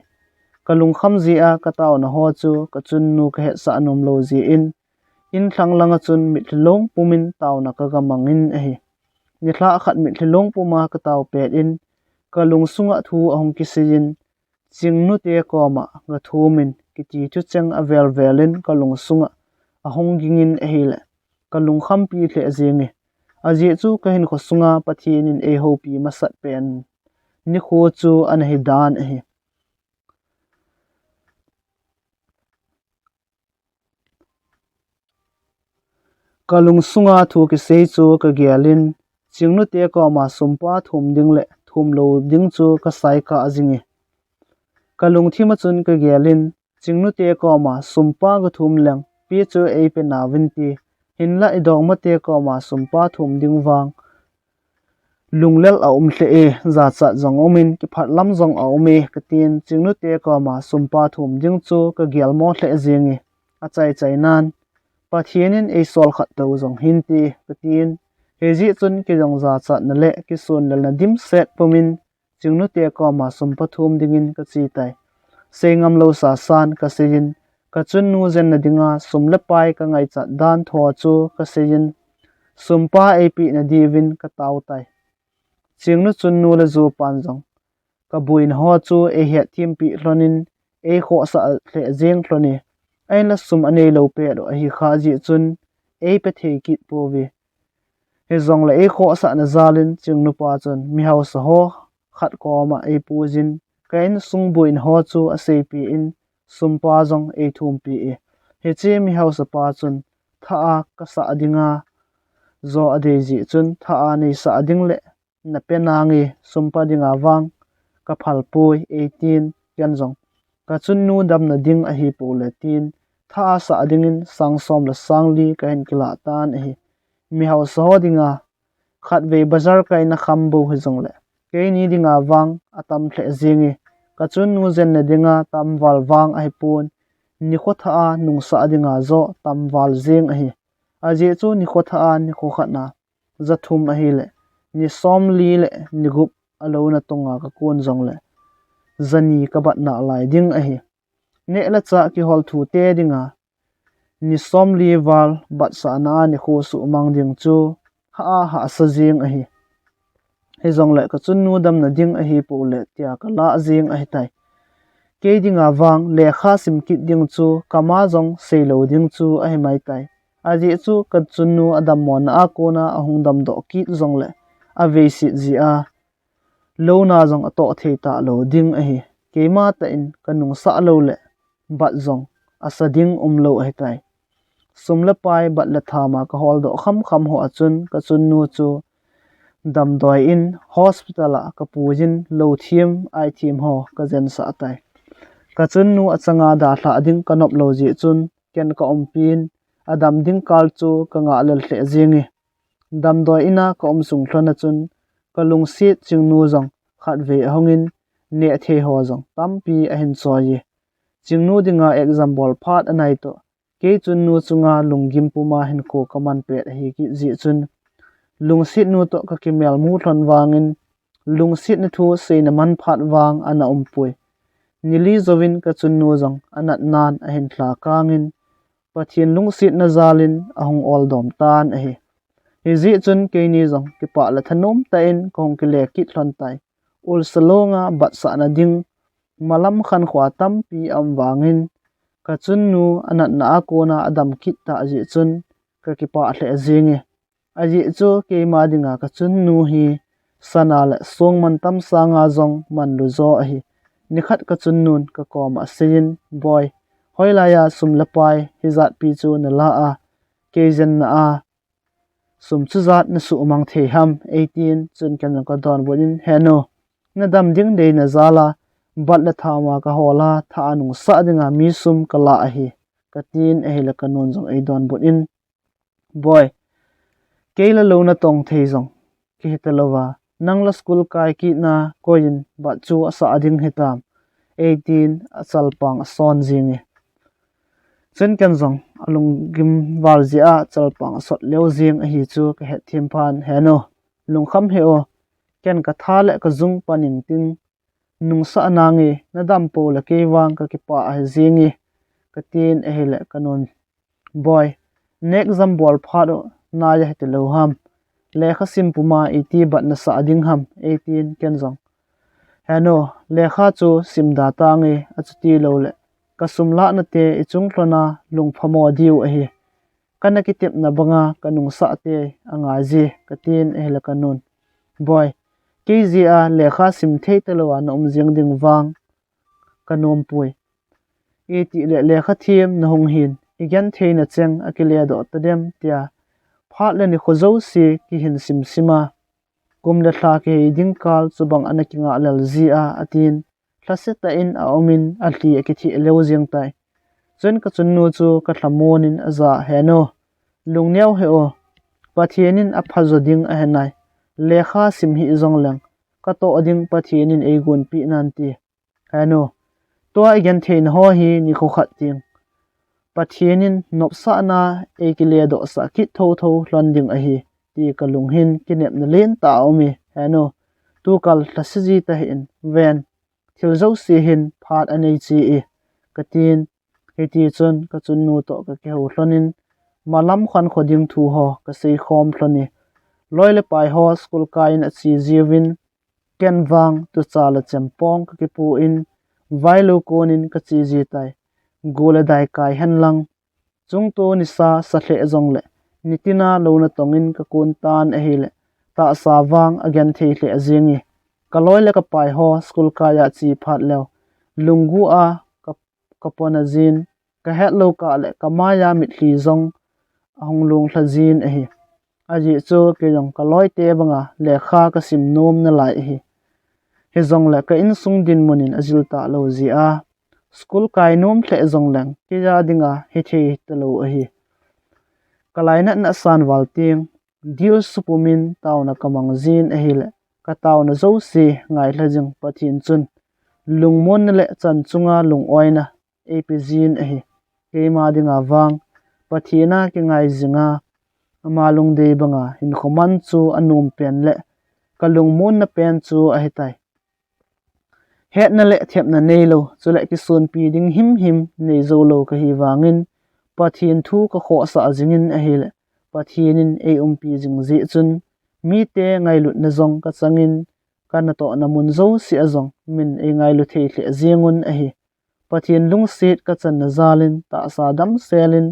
kalung kham ji a ka taw na ho chu ka chun nu ka he sa num lo ji in thlang langa chun mithlong pumin taw na ka gamangin a hi ni thla khat mithlong puma ka taw pet in kalung sunga thu ahong kisijin chingnu te koma ga thumin kiti chu cheng a velin kalung sunga ahong gingin a hi le kalung kham pi hle jingi aji chu ka hin kho sunga pathin in e ho pi masat pen ni kho chu an hi dan a hi kalung sunga thu ki sei chu ka gyalin chingnu te ko ma sumpa thum ding le thum lo ding chu ka sai ka ajingi kalung thima chun ka gyalin chingnu te ko ma sumpa ga thum lang pi chu e pe na winti hinla idong ma te ko ma sumpa thum ding wang lunglel a hle e za cha jong omin ki phat lam jong a ome ka tin chingnu te ko ma sumpa thum ding chu ka gyal mo hle jingi a chai nan pathianin e sol khat to jong hinti katin heji chun ki jong za cha na le ki sun le na dim set pomin chingnu te ko ma sum pathum dingin ka chi tai sengam lo sa san ka sejin ka chun nu zen na dinga sum le pai ka ngai cha dan tho chu ka sejin sumpa ap na divin ka taw tai chingnu chun nu le zu pan jong ka buin ho chu e he thim pi hlonin e kho sa hle jeng hloni aina sum ane lo pe do hi kha ji chun e pe the ki po vi he zong la e kho sa na zalin chung nu pa chun mi hau sa ho khat ko ma e pu jin kain sung buin ho chu a se pi in sum pa jong e thum pi e he che mi hau sa pa chun tha a ka sa dinga zo ade ji chun tha a nei sa ding le na pe na ngi sum pa dinga wang ka phal pui 18 yan jong ka chun nu dam na ding a hi pu le tin tha sa dingin sang som la sang li ka hin kila tan hi mi hau so dinga khat ve bazar kai na kham bo hi jong le ke ni dinga wang atam thle jingi ka chun nu zen na dinga tam wal wang a hi pun ni kho tha a nung sa dinga zo tam wal jing a hi a je chu ni kho tha a ni kho khat na zathum ahi le ni som li le ni gup alo na tonga ka kun zong le zani ka bat na lai ding ahi ne la cha ki hol thu te dinga ni som li wal bat sa na ni khu su mang ding chu ha sa jing ahi he zong le ka chun nu dam na ding ahi pu le tia ka la jing ahi tai ke dinga wang le kha sim kit ding chu kama zong seilo ding chu ahi mai tai aji chu ka chun nu adam mon a ko na ahung dam do ki zong le a ve si ji a lo na zong a to thei ta lo ding ahi ke ma ta in kanung sa lo le bat zong asa ding lo ahi tai sum la pai bat la tha ma ka hol do kham ho achun ka chun nu chu dam doi in hospital a ka pujin lo thiam ai thiam ho ka zen sa tai ka chun nu achanga da thla ding kanop lo ji chun ken ka ompin adam ding kal chu ka nga lel hle jingi dam doi ina ka sung thlona chun ka lung si ching nu zong khat ve hongin ne the ho zong tampi a hin choi ching nu dinga example phat anai to ke chun nu chunga lunggim puma hin ko kaman pe hi ki ji chun lungsit nu to ka kimel mu thon wangin lungsit ni thu seina man phat wang ana umpui nili zovin ka chun nu zong anat nan a hin thla kangin pathin lungsit na zalin ahung ol dom tan a hi ji chun ke ni zong ki pa la thanom ta in kong ki le ki thlon tai ul salonga bat sa na ding malam khan khwa tam pi am wangin ka chun nu anat na ko na adam kit ta ji chun ka ki pa hle jingi aji chu ke ma dinga ka chun nu hi sana la song man tam sanga zong man lu zo a hi nikhat ka chun nun ka kom a sin boy hoila ya sum la pai hi zat pi chu na la a ke zen na a sum chu zat na su mang the ham 18 chun kan ka don bonin heno na dam ding de na zala bat la thama ka hola tha anung sa dinga mi sum kala a hi ka tin a hi la kanon zong ai don bonin boy keila lo na tong thei zong ki hitalowa nangla school kai ki na koin ba chu asa ading hitam 18 achalpang son jingi chen kan zong alung gim wal zia chalpang sot leo jing a hi chu ka het thim phan heno lungkham heo ken ka thale ka zung paning ting nung sa nangi nadam po la ke wang ka ki pa a jingi ka tin a hele kanon boy next zam bol phado na ya hetelo ham lekha simpuma iti bat na sa ding ham 18 kenzong hano lekha chu simda tangi achuti lo le kasumla na te ichung thlona lungphamo diu a hi kana ki tep na banga kanung sa te anga ji katin ehla kanun boy kzia lekha sim thei telo na jing ding wang kanom pui eti le lekha thiem na hong hin igen theina cheng akile do tadem tia phat le ni khozo si ki hin sim sima kum le thla ke ding kal chubang anakinga lal zia atin thlaseta in a omin a hli akithi leo jing tai chen ka chunnu chu ka thlamonin aza heno lungneu heo pathianin a phazo ding a henai lekha sim hi zongleng ka to ading pathianin eigun pi nan ti heno to igen thein ho hi ni kho khat ting pathianin nopsa na ekile do sa ki tho tho hlonding a hi ti kalung hin kinep na len ta omi heno tu kal thlasiji ta hin ven Thiljousen hin Phat Aneicheh-E katin heti chun ka chun nu to ka ke ho hlonin malam khan khoding thu ho ka sei khom hloni loile pai ho school kain a chi jiwin ken wang tu chala chempong ka ki pu in violate konin ka chi ji tai gole dai kai henlang chung to ni sa hle zong le nitina lona tongin ka kun tan a hele ta sa wang again thei hle ajingi kaloi le ka pai ho school ka ya chi phat lew lungu a kapona jin ka het lo ka le kamaya mit hli zong ahung lung thla jin a hi aji chu ke jong kaloi te banga le kha ka sim nom na lai hi he zong le ka in sung din munin azil ta lo ji a school kai nom hle zong leng ke ja dinga he the ta lo a hi kalaina na san wal ting dil supumin tauna kamang jin a hi le ka tauna zo si ngai hlajing pathin chun lungmon le chan chunga lung oina epizin a hi keima dinga wang pathina ki ngai jinga amalung dei banga hin khoman chu anum pen le kalung mun na pen chu a hetai het na le thep na nei lo chu le ki sun pi ding him him nei zo lo ka hi wangin pathin thu ka kho sa jingin a hi le pathinin e pi jing zi chun mi te ngai lut na zong ka changin kana to na mun zo si a zong min e ngai lu thei hle zingun a hi pathin lung sit ka chan na zalin ta sa dam selin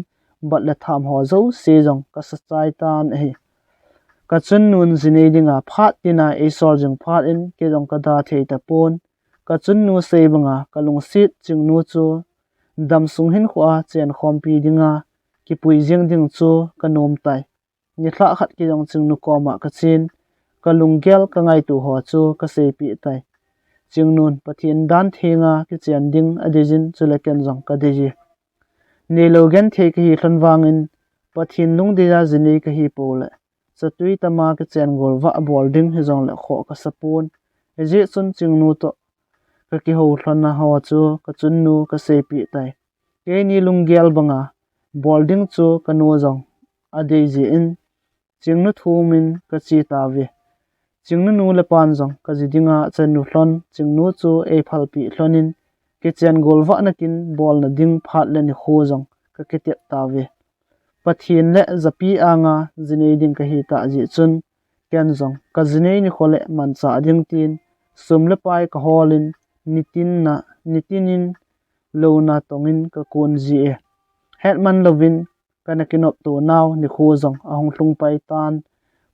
bat la tham ho zo se jong ka sa chai tan a hi ka chun nun zinei dinga phat tina e sor jing phat in ke jong ka da thei ta pon ka chun nu sei banga ka lung sit ching nu chu dam sung hin khwa chen khom pi dinga ki pui jing ding chu ka nom tai ni thla khat ki jong ching nu ko ma ka chin ka lung gel ka ngai tu ho chu ka sei pi tai ching nun pathin dan thenga ki chen ding adijin chule ken jong ka deji ne lo gen the ki hi thlan wangin pathin lung dia zinei ka hi pole satui tama ki chen gol wa boarding hi jong le kho ka sapun eje chun ching nu to ka ki ho thlan na ho chu ka chun nu ka sei pi tai ke ni lung gel banga boarding chu ka nu jong adei ji in chingnu thumin ka chi ta ve chingnu nu le pan jong ka ji dinga chen nu hlon chingnu chu e phal pi hlonin ke chen gol wa nakin bol na ding phat le ni khu jong ka ke te ta ve pathin le zapi anga zinei ding ka hi ta ji chun ken jong ka zinei ni khole man cha ding tin sum le pai ka holin nitinin lo na tongin ka kun ji e hetman lovin kana kinop to naw ni khu jong ahong tlung pai tan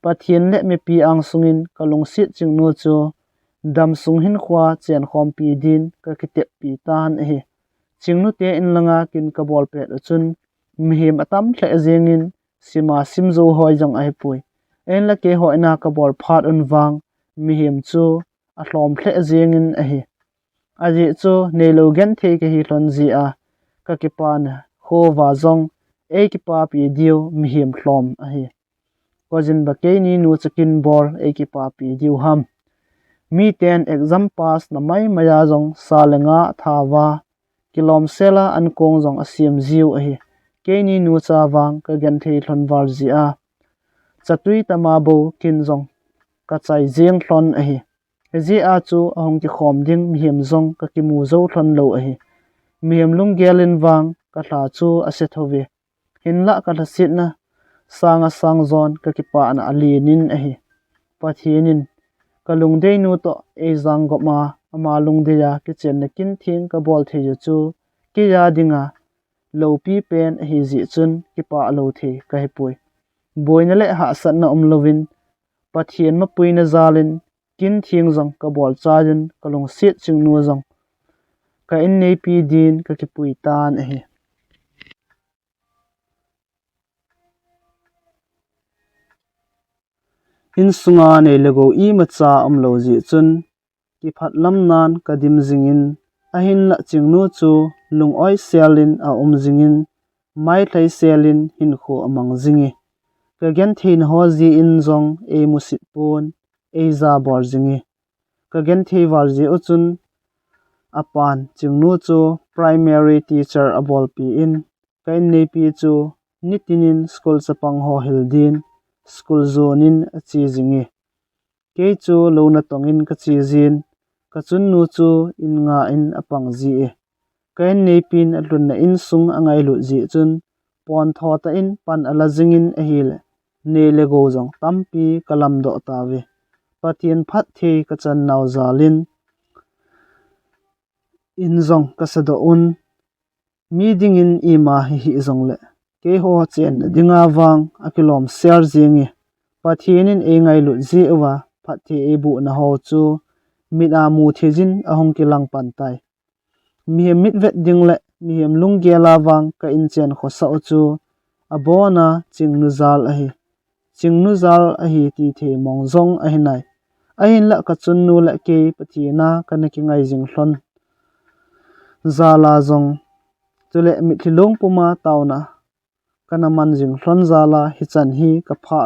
pathian le me pi ang sungin kalung sit ching nu chu dam sung hin khwa chen khom pi din ka kitep pi tan he chingnu te in langa kin ka bol pet chun mihim atam thle zengin sima simzo hoi jong ai pui en la ke hoi na ka bol phat un wang mihim chu a hlom thle zengin a hi aji chu neilo gen the ke hi hlon ji a ka ki pa na kho wa zong e ki pa pi dio mihim hlom a hi kojin ba ke ni nu chakin bor e ki pa pi dio ham mi ten exam pass na mai maya jong salenga thawa kilom sela an kong jong asiam ziu a hi ke ni nu cha wang ka gen thei hlon war ji a chatui tama bo kin jong ka chai jeng hlon a hi ji a chu ahong ki khom ding mihim zong ka ki mu zo hlon lo a hi mihim lung gelin wang ka hla chu ase thowe hinla ka hla sit na sanga sang zon ka ki pa na alinin a hi pathinin kalung dei nu to e jang go ma ama lung de ya ki chen na kin thing ka bol the ju chu ki ya dinga lo pi pen hi ji chun ki pa lo the ka he pui boina le ha sat na lovin pathian ma pui na zalin kin thing jong ka bol chajin kalung sit ching nu jong ka in nei pi din ka ki pui tan a hi in sunga nei lego i ma cha lo ji chun ki phat lam nan ka dim jingin a hin la chingnu chu lung oi selin a jingin mai thlai selin hin kho amang jingi ka gen thein ho ji in jong e musit pon e za bor jingi ka gen thei war ji o chun apan chingnu chu primary teacher abol pi in kai nei pi chu nitinin school chapang ho hildin school zonin achi jingi ke chu lo na tongin ka chi jin ka chun nu chu in nga in apang ji e kai nei pin atlun na in sung angai lu ji chun pon tho ta in pan ala jingin a hil ne le go jong tampi kalam do ta ve patien phat the ka chan naw zalin in zong ka sa do un mi ding in ima hi zong le ke ho chen dinga wang akilom ser jingi pathinin e ngai lu ji wa phathi e bu na ho chu mit a mu thejin ahong ki lang pan tai mi mit vet ding le mi hem lung ge la wang ka in chen kho sa chu abona chingnu zal a hi chingnu zal a hi ti the mong zong a hi nai a hin la ka chun nu la ke pathina kana ki ngai jing hlon zala zong chule mi thilong puma tauna kana man jing hlon zala hi chan hi ka pha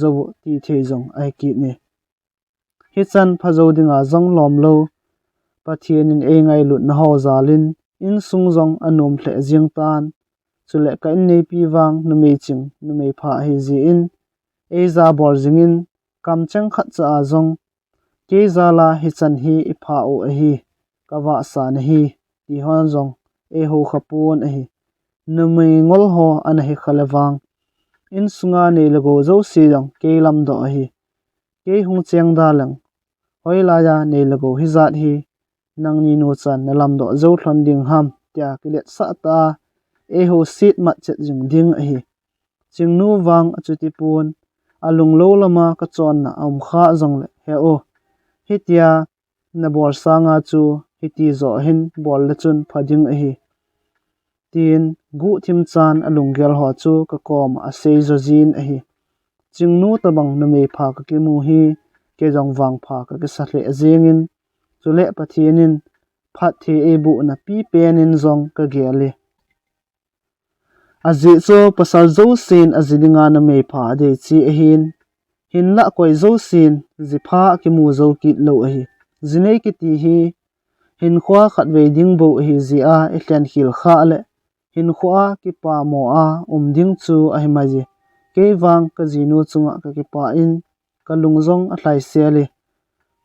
zo ti the jong ai ki ne hi chan pha zo dinga zong lom lo pathianin e ngai lut na ho zalin in sung jong anum hle jing tan chule ka in nei pi wang nu mei ching nu mei pha hi zi in e za bor zingin kam chang khat cha zong ke zala hi chan hi i pha o a hi kawa sa na hi ti hon zong e ho khapun a hi nu mei ngol ho an hi khalawang in sunga nei lago zo si dong ke lam do a hi ke hung cheng da lang hoi la ya nei lago hi zat hi nang ni no chan na lam do zo thon ding ham tia kilet sa ta e ho sit mat chet jing ding a hi chingnu wang achuti pun alung lo lama ka chon na am kha zong le he o hitia na bor sanga chu hiti zo hin bol le chun phading a hi tin gu thim chan alung gel ho chu ka kom a sei zo jin a hi chingnu tabang na me pha ka ki mu hi ke jong wang pha ka ke sa hle azengin chule pathienin phat the e bu na pi penin zong ka gele azi cho pasal zo sin azilinga na me pha de chi a hin la koi zo sin zi pha ki mu zo ki lo a hi zinei ki ti hi hin khwa khat ve ding bo hi zi a e tlen hil kha le hin khwa ki pa mo a ding chu a hi ma ji ke wang ka jinu chunga ka ki pa in ka lungzong a hlai sele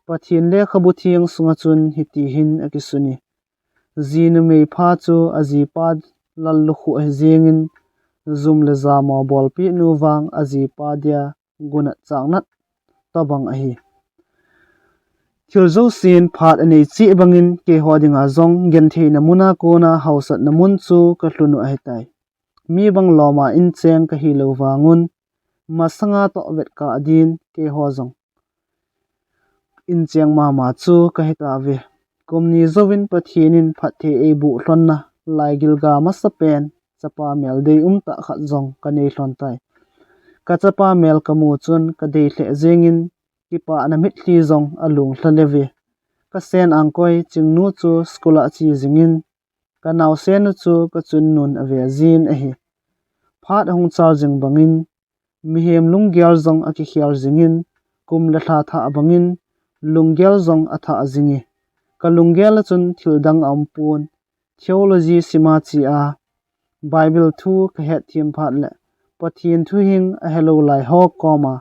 pathin le khabu thiang sunga chun hi ti hin a ki suni zinu me pha chu azi pa lal lu khu a zengin zum le za mo bol pi nu wang azi pa dia guna changnat tabang a hi Thiljousen Phat Aneicheh-E bangin ke hodinga zong gen theina muna kona hausat na mun chu ka hlunu a hetai mi bang loma in cheng ka hi lo wangun masanga to vet ka adin ke ho zong in cheng ma chu ka heta ve komni zowin pathinin phathe e bu hlonna lai gilga masapen chapa mel dei ta khat zong ka nei hlon tai ka chapa mel kamu chun ka dei hle zengin ki pa na mit hli zong alung hlaleve ka sen angkoi chingnu chu skula chi zingin ka naw sen chu ka chun nun ave zin a hi phat hong char jing bangin mihem lungyal zong aki khiar zingin kum la tha tha bangin lungyal zong atha zingi ka lungyal chun thildang ampun theology sima chi a bible thu ka het thim phat le pathin thu hing a hello lai ho koma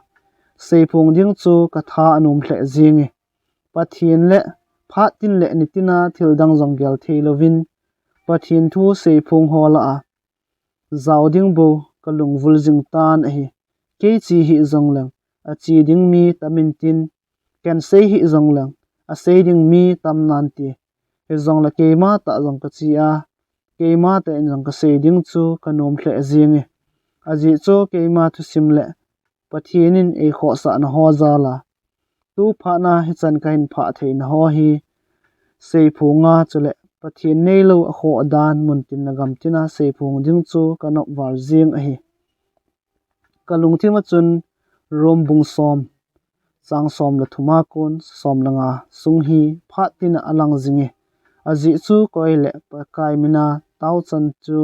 seipung ding chu ka tha anum hle zingi pathin le phat tin le nitina thildang zong gel theilovin pathin thu seipung hola a zawding bo kalung vul jing tan a hi ke chi hi zong lang a chi ding mi tamin tin ken sei hi zong lang a sei ding mi tam nan ti he zong la ke ma ta zong ka chi a ke ma ta in zong ka sei ding chu kanom hle zingi aji cho ke ma Thusim le pathinin e kho sa na ho za la tu pha na hi chan ka hin pha thei na ho hi sei phunga chule pathin nei lo a kho dan mun tin na gam tina sei phung ding chu kanok war jing a hi kalung thima chun rom bung som chang som la thuma kun som langa sung hi phat tin alang zingi aji chu koi le pa kai mina tau chan chu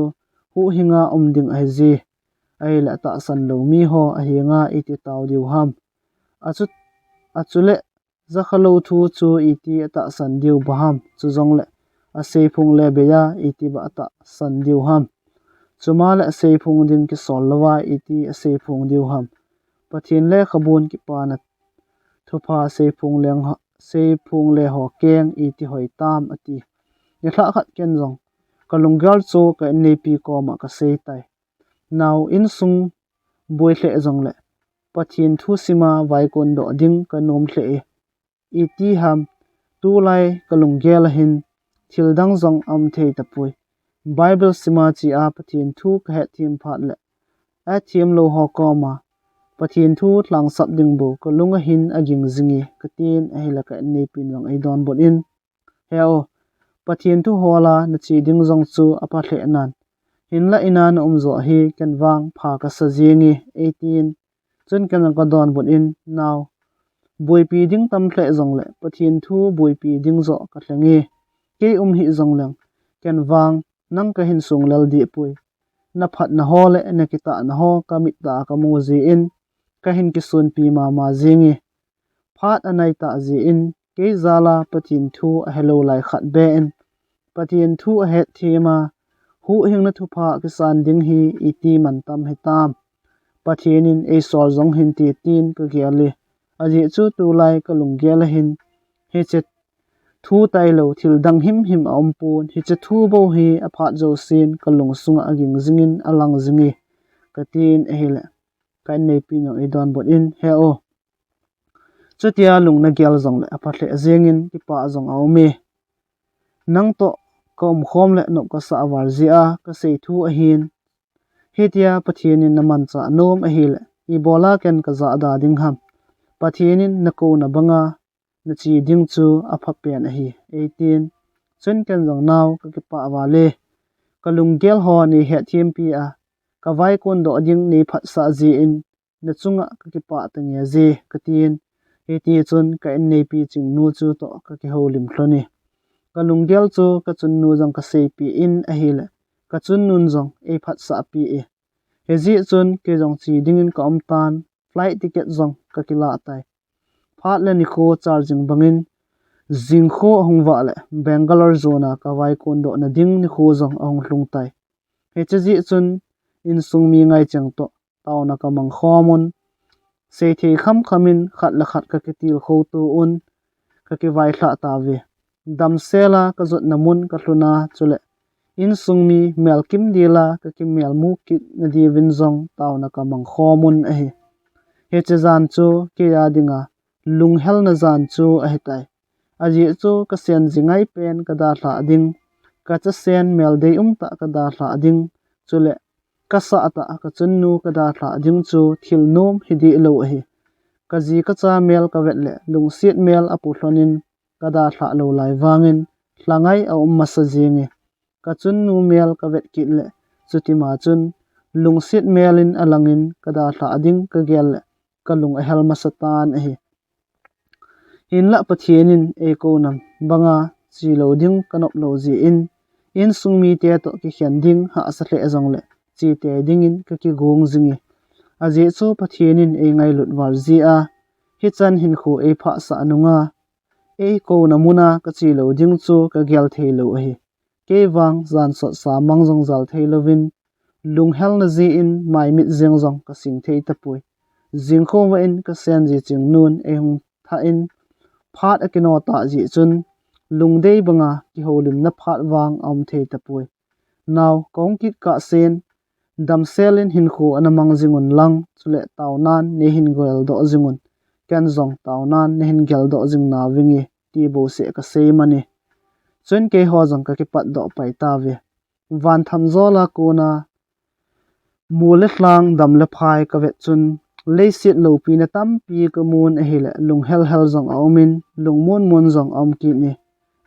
hu hinga ding ai ji ai la ta san lo mi ho a hinga iti taw diu ham achule zakhalo thu chu iti ata san diu baham chu zong le a sei phung le beya iti ba ata san diu ham chumal a sei phung ding ki sol lawa iti a sei phung diu ham pathin le khabun ki pana thupa sei phung le ho keng iti hoi tam ati ni thla khat ken zong kalunggal chu ka nei pi ko ma ka sei tai now in sung boi hle zong le pathin Thusima vai kon do ding ka nom hle iti ham tu lai kalunggel hin thildang zong am thei tapui bible sima chi a pathin thu ka het thim phat le a thim lo ho ko ma pathin thu tlang sap ding bo ko lunga hin aging zingi katin a hila ka nei pin zong ai don bot in heo pathin thu hola na chi ding zong chu apa hle nan hin la ina na zo hi kan wang pha ka sa jingi 18 chun kan ka don bot in now boi pi ding tam hle zong le pathin thu boi pi ding zo ka thlangi ke hi zong lang ken wang nang ka hin sung lal di pui na phat na ho le na kita na ho ka mit ta ka mu ji in ka hin ki sun pi ma jingi phat anai ta ji in ke zala pathin thu a hello lai khat be in pathin thu a het thema hu hing na thu pha ki san ding hi iti man tam he tam pathianin ei sor zong hin ti tin ka giali aji chu tu lai ka lung gel hin he chet thu tai lo thil dang him him a ompun hi che thu bo hi a phat zo sin ka lung sunga aging zingin alang zingi ka tin e hile kan nei pi no e don bot in he o chutia lung na gel zong le a phatle zengin ki pa zong a me nang to kom khom le no ka sa war zia ka sei thu a hin hetia pathianin naman cha nom a hile I bola ken ka za da ding ham pathianin na ko na banga na chi ding chu a pha pen a hi 18 chen ken jong naw ka ki pa wa le ka lung gel ho ni he thiam pi a ka vai kon do ding ni phat sa ji in na chunga ka ki pa ta nge ji ka tin he ti chun ka en nei pi ching nu chu to ka ki ho lim thloni ka lung gel chu ka chun nu jong ka sei pi in a hi le ka chun nun jong e phat sa pi e he ji chun ke jong chi ding in ka om tan flight ticket jong ka ki la tai phat le ni kho charging bangin jingkho hongwa le bangalore zona ka vai kon do na ding ni kho jong ong hlung tai he che ji chun in sung mi ngai chang to taw na ka mang khomon sei thei kham khamin khat la khat ka ki til kho tu un ka ki vai thla ta ve dam sela ka zot namun ka hluna chule in sung mi mel kim dila ka ki mel mu ki na di win zong taw na ka mang khomon a he he che zan chu ke ya dinga lung hel na zan chu a he tai aji chu ka sen jingai pen ka da hla ding ka cha sen mel dei ta ka da hla ding chule ka sa ata ka chunnu ka da hla ding chu thil nom hi di lo hi ka ji ka cha mel ka wet le lung siat mel apu hlonin ka da hla lo lai wangin hlangai a ma sa jingi ka chunnu mel ka wet ki le chuti ma chun lung siat melin alangin ka da hla ding ka gel le ka lung a hel ma sa tan hi in la pathianin e ko nam banga chi lo ding kanop lo ji in sung mi te to ki hian ding ha sa hle azong le chi te ding in ka ki gong zingi aje chu pathianin e ngai lut war ji a hi chan hin khu e pha sa anunga e ko namuna ka chi lo ding chu ka gel thei lo hi ke wang zan so sa mang jong zal thei lovin lung hel na ji in mai mit jeng jong ka sing thei ta pui jing kho wa in ka sen ji ching nun e hung tha in phat akino ta ji chun lung dei banga ki holim na phat wang om thei ta pui naw kong kit ka sen dam selin hin khu anamang jingun lang chule tawnan ne hin gol do jingun ken zong tawnan ne hin gel do jing na wingi ti bo se ka sei mani chun ke ho jong ka ki pat do pai ta ve van tham zola ko na mule hlang dam le phai ka ve chun leisit lo pi na tam pi ka mun a hele lung hel hel jong aumin lung mon mon jong om ki ni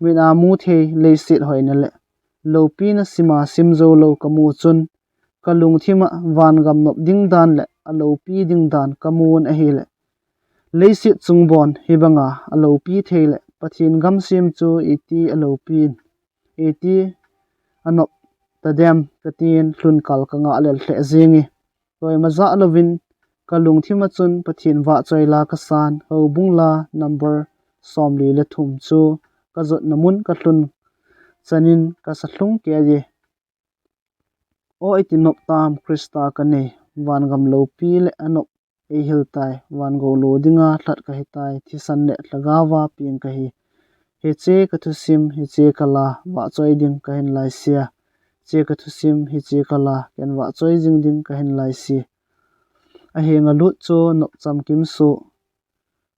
mina mu the leisit hoina le lo pi na sima sim zo lo ka mu chun ka lung thima van gam nop ding dan le a lo pi ding dan ka mun a hele leisit chung bon hi banga a lo pi theile pathin gam sim chu iti a lo pin iti anop ta dem ka tin hlun kal ka nga lel hle zingi toy maza lovin kalung thima chun pathin wa choila ka san ho bungla number somli le thum chu ka zot namun ka hlun chanin ka sa thlung ke ye o itinop tam krista ka nei wan gam lo pi le anop e hil tai wan go lo dinga thlat ka hitai thi san le tlagawa ping ka hi he che ka thusim he che kala wa choi ding ka hin lai sia che ka thusim he che kala ken wa choi jing ding ka hin lai si a henga lut chu nok cham kim su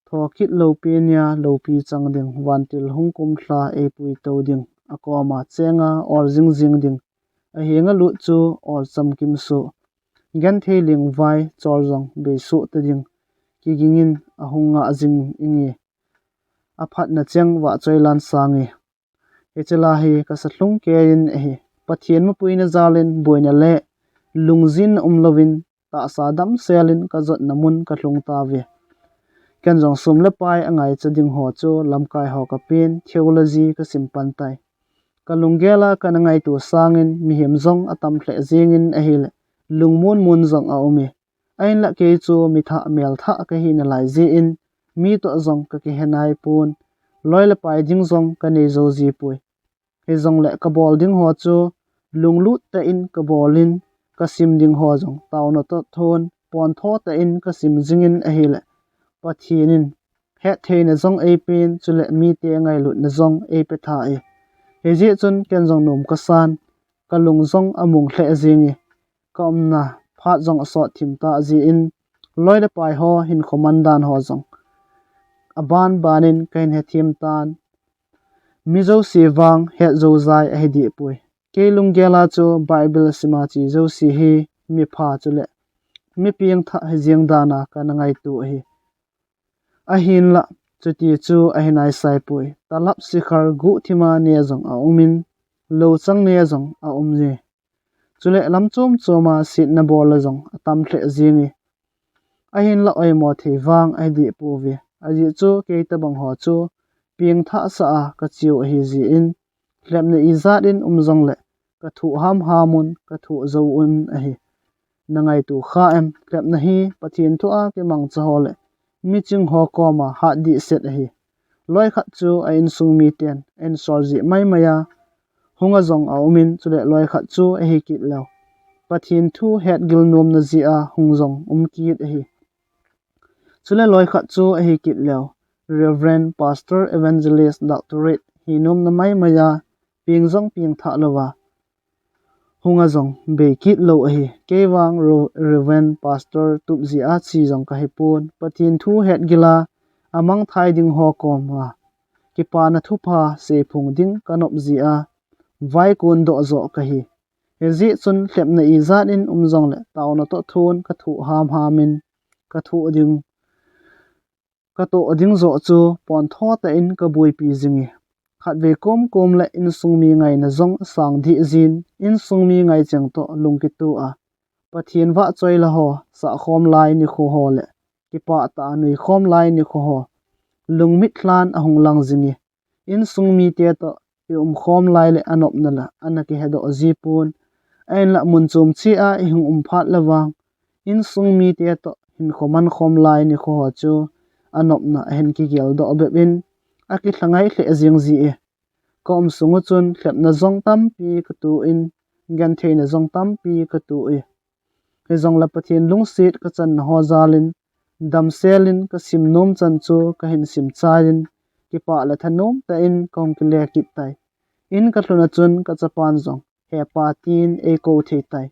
thokit lo pi nya lo pi chang ding wan til hung kum thla e pui to ding akoma chenga or jing jing ding a henga lut chu or cham kim su gan theiling vai chor jong be su ta ding ki gingin a hunga jing ingi a phat na cheng wa choilan sangi echela hi ka sa thlung ke in hi pathian mu puina zalin boina le lungjin umlovin ta sa dam selin ka zot namun ka thlung ta ve ken jong sum le pai angai chading ho chu lamkai ho ka pin theology ka simpan tai kalunggela kanangai tu sangin mihem zong atam hle jingin a hil lungmun mun zong a umi ain la ke chu mi tha mel tha ka hi na lai ji in mi to zong ka ki henai pun loile pai jing zong ka nei zo ji pui he zong le ka bol ding ho chu lung lut ta in ka bolin ka sim ding ho jong taw na to thon pon tho ta in ka sim jingin a hi le pathinin he theina zong ei pin chule mi te ngai lut na zong ei pe tha e he ji chun ken zong nom ka san ka lung zong amung hle zingi ka omna phat zong aso thim ta ji in loida pai ho hin khomandan ho zong aban banin kain he thim tan mizo si wang he zo zai a di pui ke lung gela chu bible sima chi zo si hi mi pha chule mi piang tha he jiang dana ka na ngai tu hi a hin la chuti chu a hinai sai pui talap sikhar gu thima ne zong a umin lo chang ne zong a umji chule lam chom choma sit na bol zong atam hle zingi a hin la oi mo thei wang a di pu vi a ji chu ke ta bang ho chu piang tha sa a ka chiu hi ji in hlem na i zat in zong le ka thu ham hamun ka thu zo un a hi na ngai tu kha em hlem na hi pathin thu a ke mang cha ho le mi ching ho ko ma ha di set a hi loi khat chu a in sung mi ten en sol ji mai maya hunga zong a umin chule loi khat chu a hi kit lo pathin thu het gil nom na ji a hung zong kit a hi chule loi khat chu a hi kit lo reverend pastor evangelist doctorate hi nom na mai maya ping zong ping tha lowa hunga zong be kit lo a hi kewang reverend pastor tup ji a chi zong ka hi pun pathin thu het gila amang thai ding ho kom wa ki pa na thu pha se phung ding kanop ji a vai kun do zo ka hi he ji chun hlep na i zat in zong le taw na to thun ka thu ham hamin ka thu ding ka to ding zo chu pon tho ta in ka bui pi jingi khat ve kom kom la in sung mi ngai na zong sang di zin in sung mi ngai chang to lung ki tu a pathin wa choi la ho sa khom lai ni kho ho le ki pa ta nui khom lai ni kho ho lung mit hlan a hung lang jingi in sung mi te to i khom lai le anop na la anaki hedo ji pun ain la mun chum chi a i hung phat lawang in sung mi te to hin khoman khom lai ni kho ho chu anop na hen ki gel do bebin aki thangai hle jing ji e kom sungu chun hlep na zong tam pi ka tu in gan the na zong tam pi ka tu e he zong la pathin lung sit ka chan ho zalin dam selin ka sim nom chan chu ka hin sim chain ki pa la thanom ta in kong ki le ki tai in ka hluna chun ka chapan zong he pa tin e ko the tai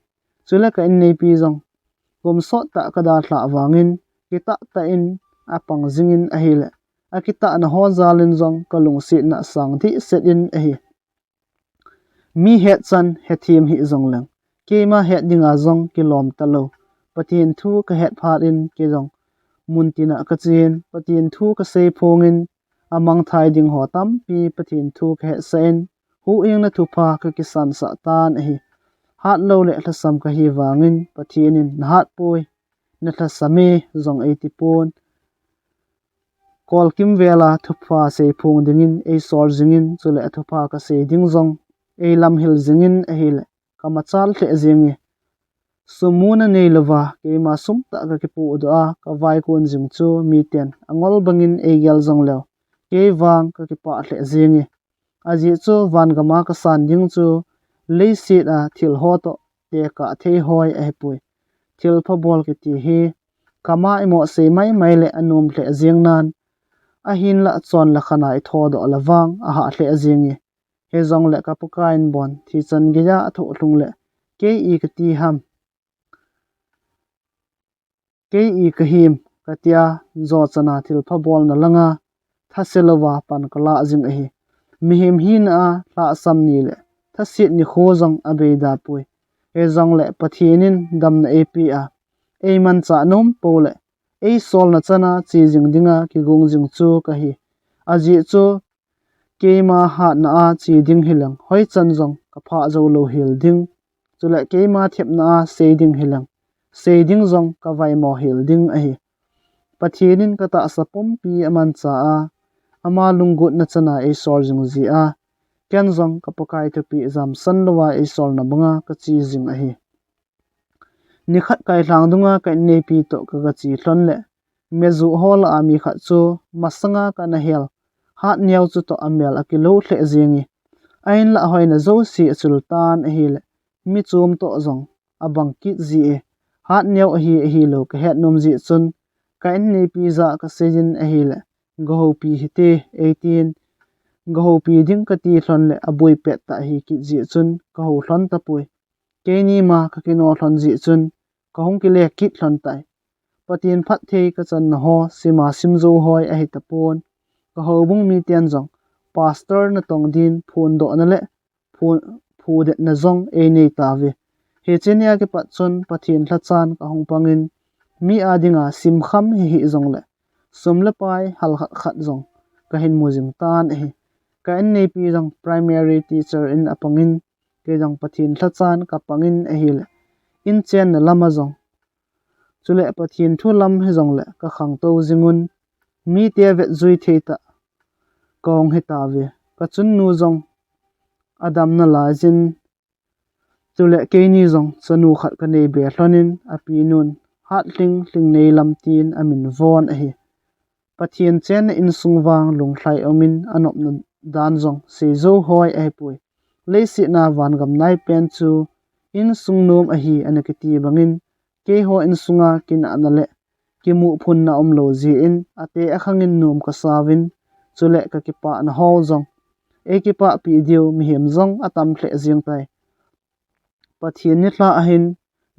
chula ka in nei pi zong kom so ta ka da thla wangin ki ta in apang zingin a hi le akita na ho zalin zong kalung si na sang thi set in a hi mi het chan he thim hi zong lang ke ma het dinga zong kilom talo pathin thu ka het phat in ke zong muntina ka chin pathin thu ka sei phongin amang thai ding ho tam pi pathin thu ka he sen hu ing na thu pha ka kisan sa tan a hi hat lo le thasam ka hi wangin pathinin hat poi na thasame zong ei ti pon kol kim vela thupa se phung dingin e sor jingin chule thupa ka se ding zong e lam hil jingin a hil kama chal hle jingi sumuna nei lova ke ma sum ta ka ki pu do a ka vai kun jing chu mi ten angol bangin e gel zong lo ke wang ka ki pa hle jingi aji chu van gama ka san ding chu lei sit a thil ho to te ka the hoi a pui thil pha bol ki ti hi kama emo se mai le anum hle jing nan a hin la chon la khanai tho do lawang a ha hle jingi he zong le ka pukain bon thi chan ge ya tho hlung le ke I ka ti ham ke I ka him ka tia zo chana thil pha bol na langa thaselowa pan kala jing a hi mi him hin a la sam ni le thasit ni kho zong a be da pui he zong le pathinin dam na ap a e man cha nom po le ei sol na chana chi jing dinga ki gung jing chu ka hi aji chu keima ha na a chi ding hilang hoi chan jong ka pha zo lo hil ding chula keima thep na a se ding hilang se ding jong ka vai mo hil ding a hi pathinin ka ta sapom pi aman cha a ama lungut na chana ei sol jing ji a ken jong ka pokai thu pi jam san lowa ei sol na banga ka chi jing a hi ni khat kai hlang dunga ka nei pi to ka chi hlon le mezu hol ami kha chu masanga ka na hel hat niaw chu to amel akilo hle jingi ain la hoina zo si sultan a hi le mi chum to zong abang kit zi e hat neu hi lo ka het nom zi chun ka in nei pi za ka sejin a hi le go ho pi hi te 18 go ho pi ding ka ti hlon le abui pet ta hi ki zi chun ka ho hlon ta pui ke ni ma ka ki no hlon zi chun ka hong ki le kit hlon tai patin phat thei ka chan na ho sima sim zo hoi a hi ta pon ka ho bung mi tian zong pastor na tong din phun do na le phun phu de na zong e nei ta ve he chenia ke pat chun pathin thla chan ka hong pangin mi adinga sim kham hi zong le sum le pai hal khat zong ka hin mu jing tan hi ka en nei pi jong primary teacher in apangin ke jong pathin thla chan ka pangin a hi le in chen na lama zong chule pathin thu lam he zong le ka khang to zingun mi te vet zui theita kong he ta ve ka chun nu zong adam na la jin chule ke ni zong chanu khat ka nei be hlonin api nun hat hling nei lam tin amin von a hi pathian chen in sungwang lunglai omin anop na dan zong se zo hoi ai pui leisi na van gam nai pen chu in sungnom a hi anakiti bangin ke ho in sunga kin anale ki mu phun na om lo ji in ate akhangin num ka sawin chule ka ki pa na ho zong e ki pa pi dio mi hem zong atam hle jing tai pathian ni thla ahin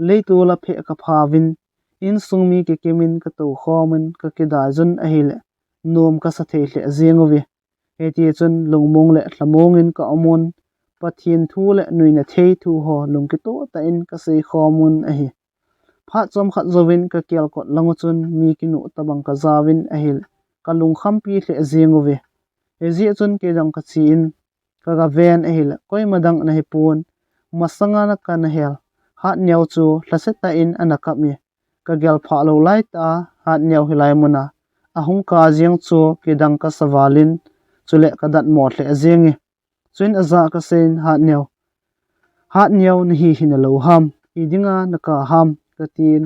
leitu la phe ka phawin in sungmi ke kemin ka to khomin ka ki da jun a hi le nom ka sa thei hle jing ovi heti chun lungmong le hlamong in ka omon pathian thu le nuina thei thu ho lungki to ta in ka sei khomun a hi pha chom khat zovin ka kel kot lango chun mi ki nu tabang ka zawin a hil ka lung kham pi hle jing ovi e ji chun ke jang ka chi in ka ga ven a hil koi madang na hi pun masanga na kan hel hat nyau chu hlaseta in anakap mi ka gel pha lo lai ta hat nyau hilai muna ahung ka jiang chu ke dang ka sawalin chule ka dat mo hle jingi chuin aza ka sen hat nyau ni hi hin lo ham idinga naka ham ka tin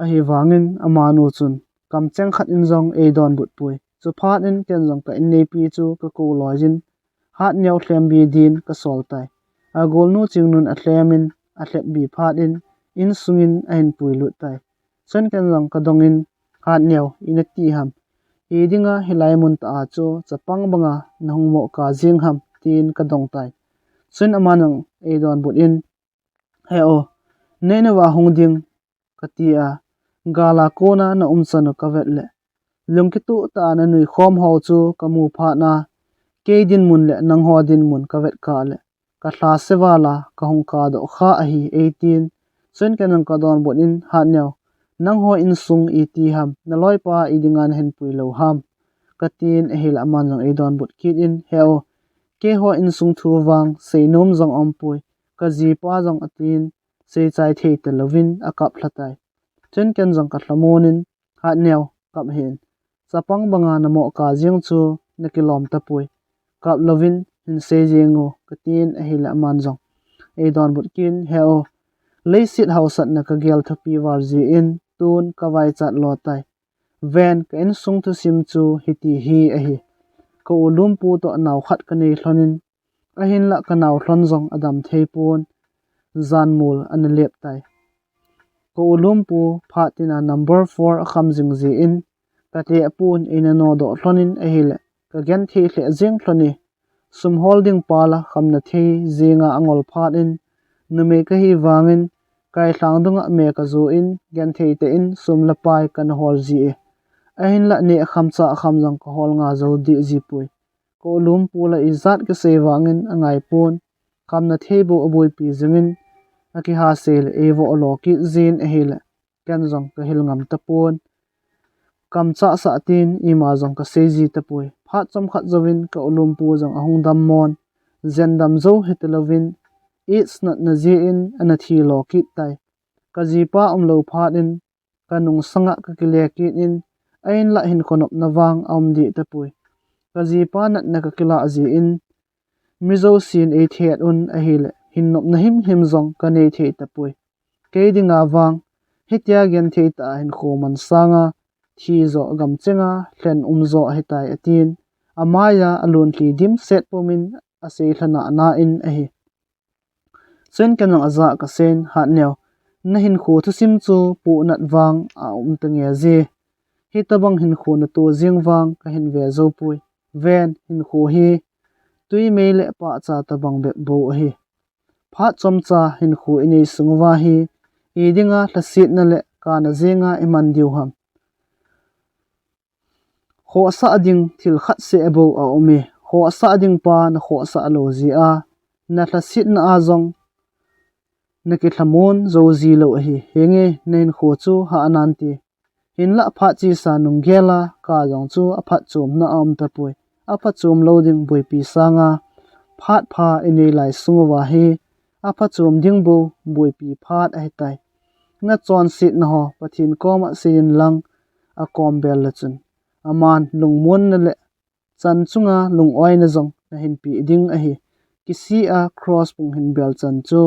a hi wangin amanu chun kam cheng khat in zong e don but pui chu phat in ken zong ka in nei pi chu ka ko lojin hat nyau thlem bi din ka sol tai a gol nu chingnun a thlemin a thlep bi phat in sungin a in pui lut tai chen ken zong ka dongin hat nyau ina ti ham idinga hilai mun ta chu chapang banga nahung mo ka jing ham tin ka dong tai chen amanang e don but in he o nei na wa hong ding ka ti a gala kona na umchana ka vet le lungkitu ta na nui khom ho chu kamu pha na ke din mun le nang ho din mun ka vet ka le ka hla sewala ka hong ka do kha a hi 18 chen kanang ka don bot in ha nyaw nang ho in sung i ti ham na loi pa idingan hen pui lo ham ka tin a hil aman jong e don bot kit in heo ke ho in sung thu wang sei nom jong om pui ka ji pa jong atin sei chai thei te lovin akap hlatai chen ken jong ka hlamonin ha nyaw kap hen sapang banga na mo ka jing chu na kilom ta pui kap lovin in se jengo katin a hil aman jong e don but kin heo leisit hausat na ka gel thapi war ji in tun ka vai chat lo tai ven ka in sung Thusim chu hiti hi a hi ko ulum pu to naw khat ka nei hlonin a hin la ka naw hlon jong adam thei pon zanmul an lep tai ko ulum pu phatina number 4 akham jing ji in ka te apun ina no do hlonin a hil ka gen thei hle jing hloni sum holding pala khamna thei zinga angol phat in nume ka hi wangin kai thlang dunga me ka zo in gen thei te in sum la pai kan hol ji e ahin la ne kham cha kham jang ka hol nga zo di ji pui ko lum pula izat ke se wangin angai pon kamna thei bo aboi pi zingin aki ha sel evo oloki zin a hil ken jong ka hil ngam ta pon kam cha sa tin ima jong ka seji ta pui phat chom khat zowin ka ulum pu jong ahung dam mon zendam zo hetelovin it's not na ji in anathi lo ki tai ka ji pa lo phat in ka nung sanga ka kile ki in ain la hin khonop na wang om di ta pui ka ji pa nat na ka kila ji in mizo sin e thiat un a hil hin nop na him zong ka nei thei ta pui ke dinga wang hitia gen thei ta hin khoman sanga thi zo gam chenga hlen zo hetai atin amaya alun thi dim set pomin ase thlana na in a hi chen kan ang aza ka sen hat neo na hin khu Thusim chu pu nat wang a te nge ji hi tabang hin khu na tu jing wang ka hin ve zo pui ven hin khu hi tui mele pa cha tabang be bo hi Phat chom cha hin khu ini sungwa hi idinga thlasit na le ka na zenga iman diu ham kho sa ading thil khat se ebo a omi kho sa ading pa na kho sa lo ji a na thlasit na a zong na ki thamon zo ji lo hi henge nen kho chu ha anan ti hin la pha chi sa nung gela ka jong chu a phat chum na am ta pui a phat chum lo ding boi pi sanga phat pha ini lai sungwa hi a phat chum ding bo boi pi phat ai tai nga chon sit na ho pathin kom a sin lang a kom bel la chun aman lung mon na le chan chunga lung oi na zong na hin pi ding a hi kisi a cross pung hin bel chan chu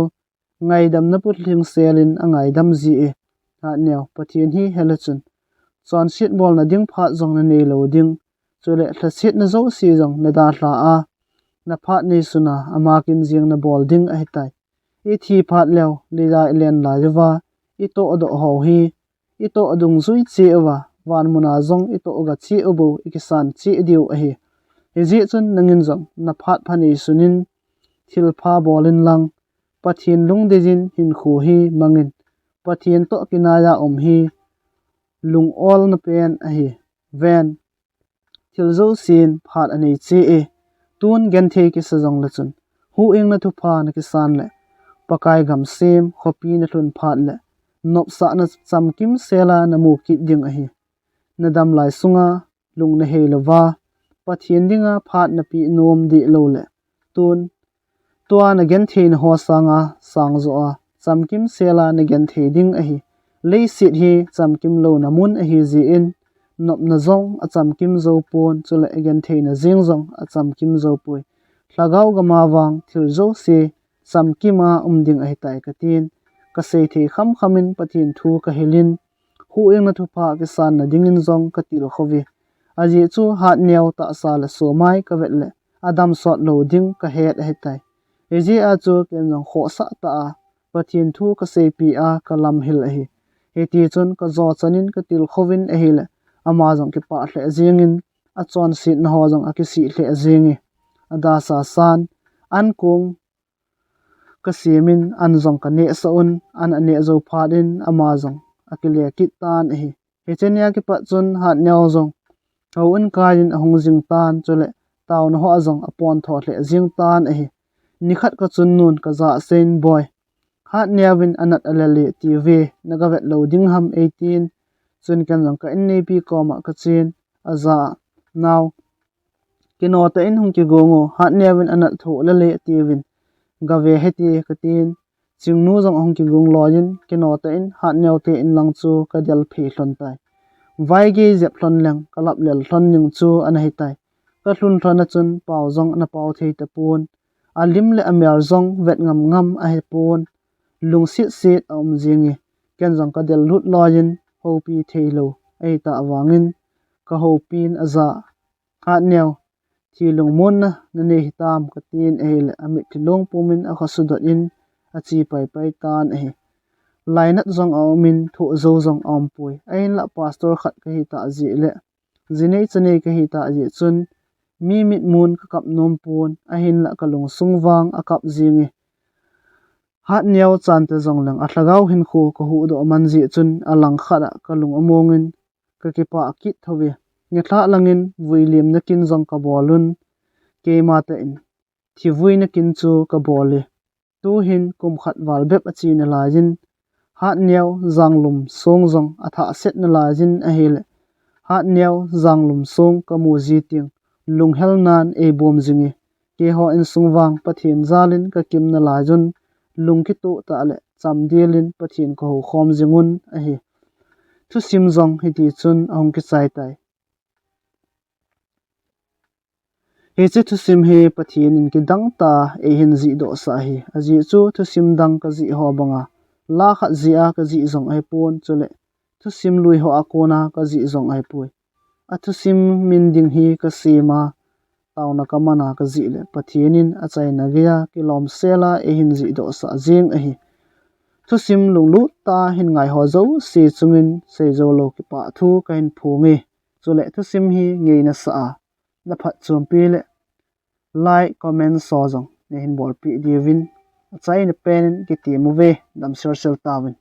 ngai dam na put hling selin a ngai dam ji e ha neo pathin hi hela chun chon sit bol na ding phat zong na nei lo ding chule thla sit na zo si zong na da hla a na phat nei suna ama kin jing na bol ding a hi tai e thi phat lew le da len la jawa i to do ho hi i to adung zui che wa wan muna zong i to ga chi obo ikisan chi diu a hi ji chun nangin zong na phat phani sunin thil pha bolin lang pathin lung dejin hin khu hi mangin pathin to kinaya hi lung ol na pen a hi ven Thiljousen Phat Aneicheh-E tun gen the ki sajong la chun hu ing na thu pha na ki san le pakai gam sem khopi na thun phat le nop sa na chamkim sela na mu ki ding a hi na dam lai sunga lung na he lova pathin dinga phat na pi nom di lo le tun tua na gen the na ho sanga sang zo a chamkim sela na gen the ding a hi le sit hi chamkim lo na mun a hi ji in nop na zong a chamkim zo pon chule gen the na jing zong a chamkim zo pui thlagau gama wang Thiljousen chamkima ding a hi tai ka tin ka sei the kham khamin pathin thu ka helin hu eng na thu pha ki san na dingin zong ka til khowi aji chu hat neo ta sa la so mai ka vet le adam sot lo ding ka het he tai eji a chu ken jong kho sa ta a pathin thu ka sei pi a ka lam hil a hi he ti chun ka zo chanin ka til khowin a hi le ama jong ki pa hle jingin a chon sit na ho jong a ki si hle jingi ada sa san an kung ka simin an zong ka ne sa un an ane zo phatin ama zong akile ki tan hi he chenya ki pa chun hat nyaw zong ho un kain ahong jing tan chule taw na ho azong apon tho hle jing tan hi nikhat ka chun nun ka za sen boy hat nyawin anat alali tv nagavet loading ham 18 chun kan jong ka nap koma ka chin aza now kino ta in hung ki gongo hat nyawin anat tho lale tvin gawe heti katin chingnu jong hong ki gung loin kino ta in hat nyaw te in lang chu ka dal phi hlon tai vai ge zep hlon leng kalap lel hlon ning chu an hai tai ka hlun hlona chun paw zong na paw thei ta pun alim le amer zong vet ngam ngam a he pun lung sit sit om jingi ken jong ka del lut loin ho pi theilo ei ta awangin ka ho pin aza hat nyaw thi lung mon na ne hitam ka tin e le amit long pumin a khasudot in a chi pai pai tan e lainat zong awmin thu zo zong ampui ein la pastor khat ka hi ta ji le zinei chane ka hi ta ji chun mi mit mun ka kap nom pun a hin la ka lung sungwang a kap jingi hat nyaw chan te zong lang a thlagau hin khu ka hu do man ji chun alang khada ka lung amongin ka ki pa kit thowi nge thla langin William na kin zong ka bolun ke mata in thi vui na kin chu ka bole tu hin kum khat wal bep achi na lajin hat nyaw zanglum song zong atha set na lajin a hele hat nyaw zanglum song ka mu ji ting lung hel nan e bom jingi ke ho in sungwang pathin zalin ka kim na lajun lung ki tu ta le cham dielin pathin ko ho khom jingun a hi Thusim zong hi ti chun ong ki chai tai he che Thusim he pathin in ki dang ta e hin ji do sa hi aji chu Thusim dang ka ji ho banga la kha ji a ka ji zong ai pon chule Thusim lui ho akona ka ji zong ai pui a Thusim min ding hi ka sema tawna kamana ka zi le pathianin achai na gya kilom sela e hin zi do sa jing a hi thusim lunglu ta hin ngai ho zo si chungin seizo lo ki pa thu ka hin phungi chule thusim hi ngeina sa a na phat chumpi le like comment so jong ne hin bol pi divin achai ne pen ki ti mu ve dam sel sel tawin